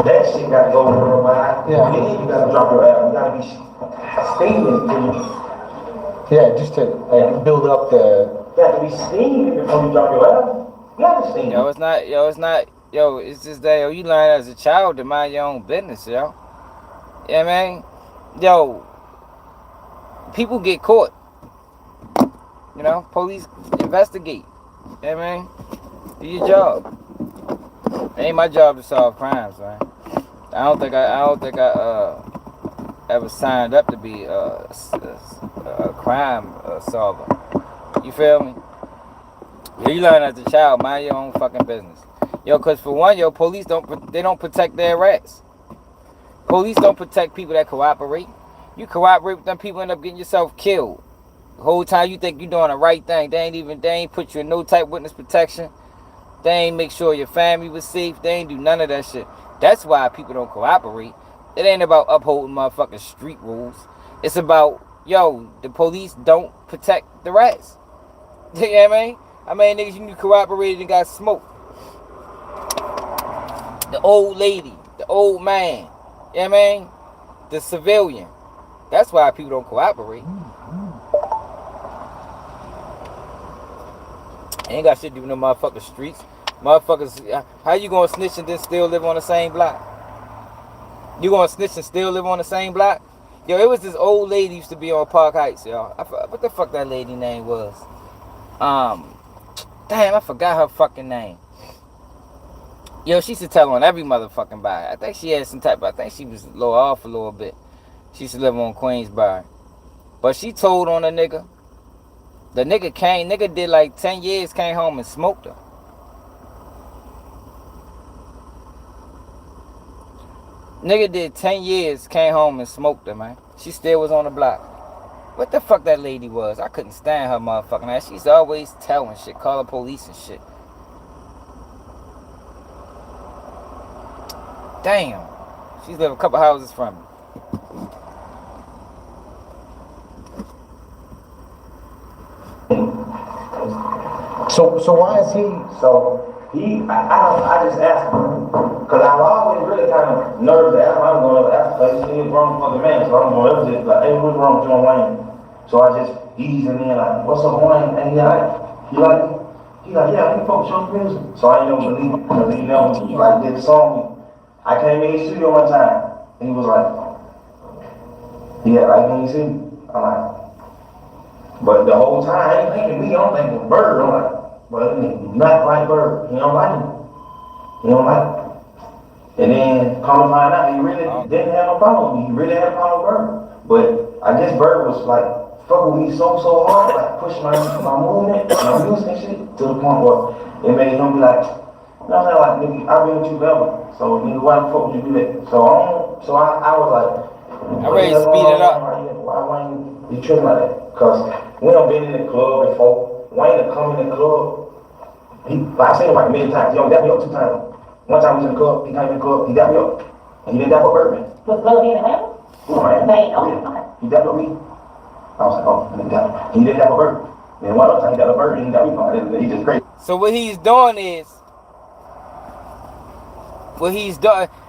[SPEAKER 14] That shit got to go worldwide.
[SPEAKER 7] Yeah.
[SPEAKER 14] Then you got to drop your album. You got to be steaming.
[SPEAKER 7] Yeah, just to build up the.
[SPEAKER 14] You got to be steaming before you drop your album. You got to steam.
[SPEAKER 1] It's just that, you learn as a child to mind your own business, yo. Yeah, man. Yo, people get caught. Police investigate. Yeah, man. Do your job. It ain't my job to solve crimes, man. I don't think I ever signed up to be a crime solver. You feel me? You learn as a child, mind your own fucking business. Cause for one, police don't protect their rats. Police don't protect people that cooperate. You cooperate with them, people end up getting yourself killed. The whole time you think you're doing the right thing. They ain't put you in no type witness protection. They ain't make sure your family was safe. They ain't do none of that shit. That's why people don't cooperate. It ain't about upholding motherfucking street rules. It's about, the police don't protect the rats. You know what I mean? How many niggas you cooperated and got smoked? The old lady, the old man, you know what I mean? The civilian. That's why people don't cooperate. Ain't got shit to do with no motherfucking streets. Motherfuckers, how you gonna snitch and then still live on the same block? You gonna snitch and still live on the same block? Yo, it was this old lady used to be on Park Heights, y'all. What the fuck that lady name was? Damn, I forgot her fucking name. Yo, she used to tell on every motherfucking body. I think she had some type, I think she was a little off a little bit. She used to live on Queensboro. But she told on a nigga. The nigga did like 10 years, came home and smoked her. Nigga did 10 years, came home and smoked her, man. She still was on the block. What the fuck that lady was? I couldn't stand her motherfucking ass. She's always telling shit, call the police and shit. Damn. She's lived a couple houses from me.
[SPEAKER 14] So why is he? So I just asked him because I've always really kind of nervous to ask him. I'm going to ask him. He's wrong for the man, so I'm going to just like, hey, what's wrong with John Wayne? So I just easing in like, what's up, Wayne? And he like, yeah, he fuck with your music. So I ain't never believe it because he never like did the song. I came in his studio one time and he was like, yeah, like when you see me, I'm like, but the whole time I ain't thinking me, I'm thinking Bird. I'm like, but he not like Bird. He don't like him. He don't like him. And then come to find out, he really didn't have no problem with me. He really had a problem with Bird. But I guess Bird was like fucking with me so hard, like pushing my movement, my music and shit, to the point where it made him be like, you know what I'm saying, like, nigga, I've been with you forever. So nigga, why the fuck would you do that? So I was like,
[SPEAKER 1] I'm ready to speed it up.
[SPEAKER 14] Why Wayne you tripping like that? Cause we done been in the club before. Wayne had come in the club. I seen him like a million times. He only got me up 2 times. One time we was in the club, he came in the club, he got me up. And he did that for Birdman.
[SPEAKER 9] Was Lil in Atlanta?
[SPEAKER 14] Okay. He got up me. I was like, oh, he did that for Bird. Then one other time he got a Bird, he got me. He just crazy.
[SPEAKER 1] So what he's doing is,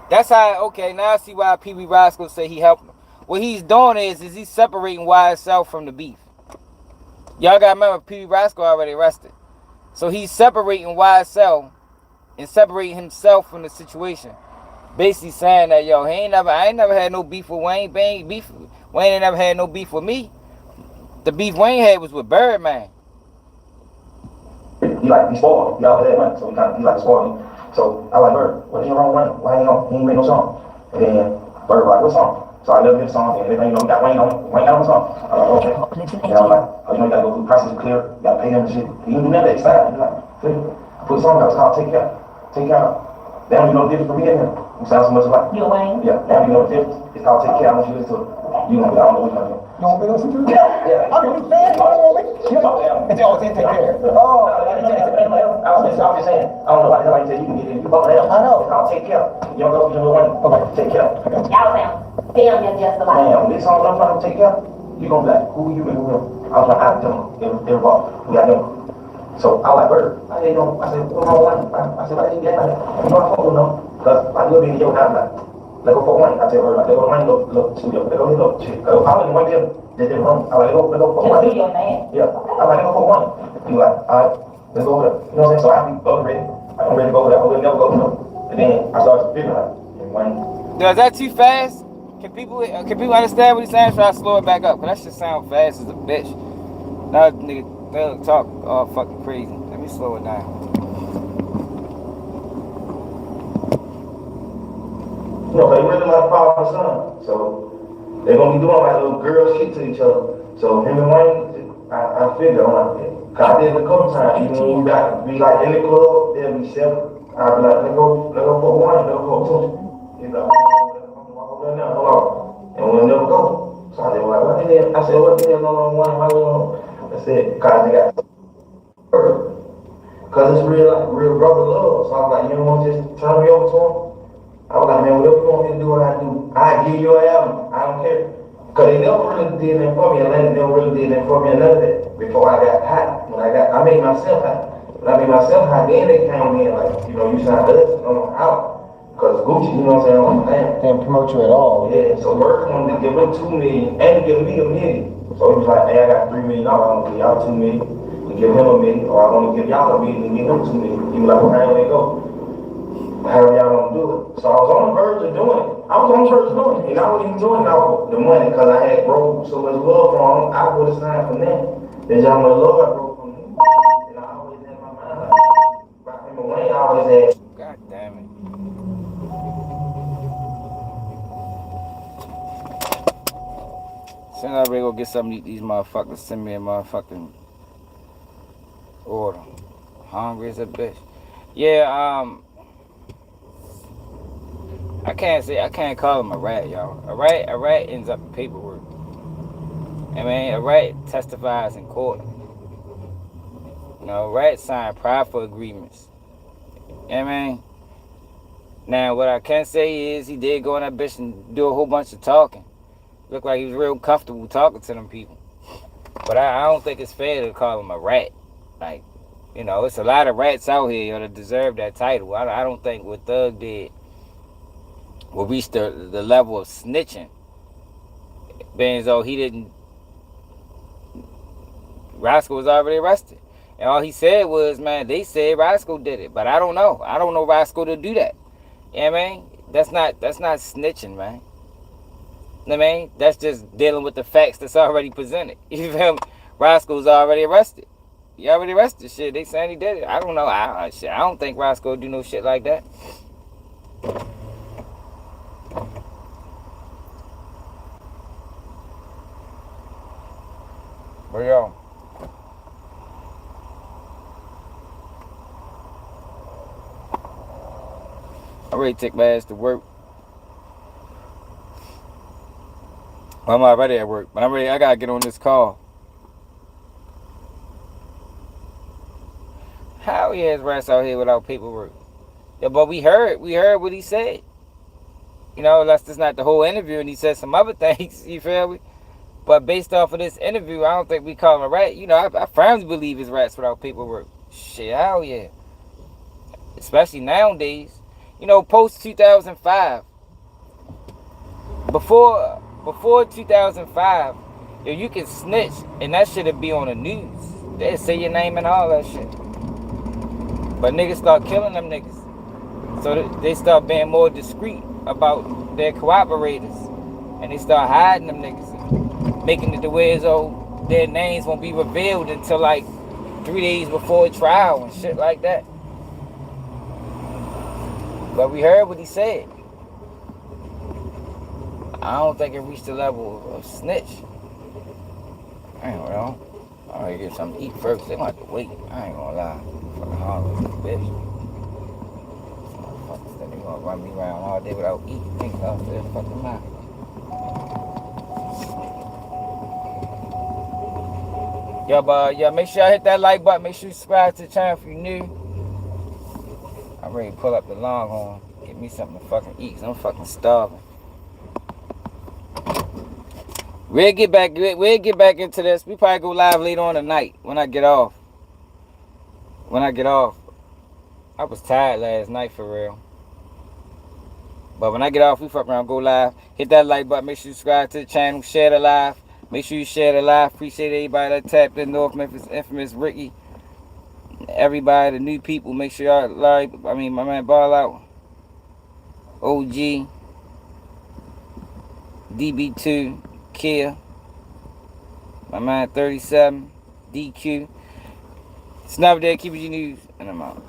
[SPEAKER 1] that's how, okay, now I see why Pee-wee Roscoe say he helped him. What he's doing is he's separating YSL from the beef. Y'all gotta remember, Pee-wee Roscoe already arrested. So he's separating YSL and separating himself from the situation. Basically saying that, yo, I ain't never had no beef with Wayne. Wayne ain't never had no beef with me. The beef Wayne had was with Birdman.
[SPEAKER 14] He spoiled me. He always had money, so he like spoiled me. So I like Bird, what's wrong with Wayne? Why he ain't make no song? And then Bird like, what song? So I never get a song, and everything, he got Wayne on it. Wayne got on the song. I was like, okay. And I was like, oh, you gotta go through the process to clear, you gotta pay him and shit. He didn't do none of that, it's fine. He's like, put a song out, it's called Take Care. Take Care. They don't even know the difference for me and him. We sound so much alike.
[SPEAKER 9] You Wayne?
[SPEAKER 14] Yeah, they don't even know the difference. It's called Take Care, I want you to listen to it. You gonna be like, I don't know what you're gonna do. You want me to listen to it? Yeah. I'm really fan, you want me? It's all Take Care. Oh, I was just saying, I don't know why the hell I said you can get it. You both hell. I know. It's called Take Care. You don't go to the Wayne. Okay, Take Care.
[SPEAKER 9] Y'all sound damn near just alike.
[SPEAKER 14] Damn, this song I'm trying to take care, you gonna be like, who you and who him? I was like, I them involved. We got them. So I like Bird. I said, what's wrong with Wayne? I said, why didn't you get like that? You know I fuck with them, because I will be in your house like, let go fuck Wayne. I tell her, like, let go Wayne, look, studio, let go hit up, shit. I was in Wayne there, just did it wrong. I like, let go fuck Wayne.
[SPEAKER 9] Just be your man.
[SPEAKER 14] Yeah, I like, let go fuck Wayne. He like, alright, let's go over there. You know what I'm saying? So I be up ready. I'm ready to go over there. I will never go over there. And then I started figuring like, Wayne.
[SPEAKER 1] Is that too fast? Can people understand what he's saying? Try to slow it back up, cause that shit sound fast as a bitch. Now nigga talk all fucking crazy. Let me slow it down.
[SPEAKER 14] You know, they really like father and son, so they're gonna be doing like little girl shit to each other. So him and Wayne, I figure I'm like, cause I did it a couple times. Even when we got to be like in the club, they'll be separate. I'll be like, let go for one, let go for two. You know. And we'll never go. So they were like, what the hell? I said, what the hell going on? I said, cause they got cause it's real brother love. So I was like, you don't want to just turn me over to him? I was like, man, whatever you want me to do, what I do. I give you an album. I don't care. Cause they never really did that for me. Atlanta never really did that for me. None of that. Before I got hot, I made myself hot. When I made myself hot, then they came in like, you know, you sound us. I'm out. Cause Gucci, you know what I'm saying? Didn't promote you at all. Yeah, so Bird wanted to give him $2 million and give me $1 million. So he was like, hey, I got $3 million, I'm gonna give y'all $2 million. to give him a million, or I want to give y'all a million and give him 2 million. He was like, okay, let it go. However y'all want to do it. So I was on the verge of doing it. I was on the verge of doing it. And I wasn't even doing the money because I had broke so much love from him. I would have signed for that. There's how much love I broke from him. And I always had my mind like him and Wayne always had.
[SPEAKER 1] God damn it. Soon as I ready to go get something to eat, these motherfuckers send me a motherfucking order. Hungry as a bitch. Yeah, I can't call him a rat, y'all. A rat ends up in paperwork. I mean, a rat testifies in court. You know, a rat sign prideful agreements. You know what I mean? Now, what I can say is he did go in that bitch and do a whole bunch of talking. Looked like he was real comfortable talking to them people. But I don't think it's fair to call him a rat. Like, you know, it's a lot of rats out here, you know, that deserve that title. I don't think what Thug did will reach the level of snitching. Being as though he didn't... Roscoe was already arrested. And all he said was, man, they said Roscoe did it. But I don't know. I don't know Roscoe to do that. You know what I mean? That's not snitching, man. You know what I mean? That's just dealing with the facts that's already presented. You feel me? Roscoe's already arrested. He already arrested. Shit, they saying he did it. I don't know. I don't think Roscoe do no shit like that. But yo, I'm ready to take my ass to work. Well, I'm already at work, but I gotta get on this call. How he has rats out here without paperwork? Yeah, but we heard what he said. You know, that's just not the whole interview, and he said some other things, you feel me? But based off of this interview, I don't think we call him a rat. You know, I firmly believe it's rats without paperwork. Shit, hell yeah. Especially nowadays. You know, post 2005. Before 2005, if you can snitch, and that shit'd be on the news. They'd say your name and all that shit. But niggas start killing them niggas. So they start being more discreet about their cooperators. And they start hiding them niggas. Making it the way as though their names won't be revealed until like 3 days before a trial and shit like that. But we heard what he said. I don't think it reached the level of snitch. I ain't know. I gotta get something to eat first. They might have to wait. I ain't gonna lie. Fucking hungry, bitch. Some motherfuckers that they gonna run me around all day without eating. Niggas out there fucking mouth. Yo, make sure y'all hit that like button. Make sure you subscribe to the channel if you're new. I'm ready to pull up the Longhorn. Get me something to fucking eat, cause I'm fucking starving. We'll get back into this. We probably go live later on tonight when I get off. I was tired last night for real. But when I get off, we fuck around, go live. Hit that like button. Make sure you subscribe to the channel. Share the live. Make sure you share the live. Appreciate everybody that tapped in. North Memphis Infamous Ricky. Everybody, the new people. Make sure y'all like. My man Ball Out. OG. DB2. Kia. My man 37. DQ. Snap there. Keep it your news. And I'm out.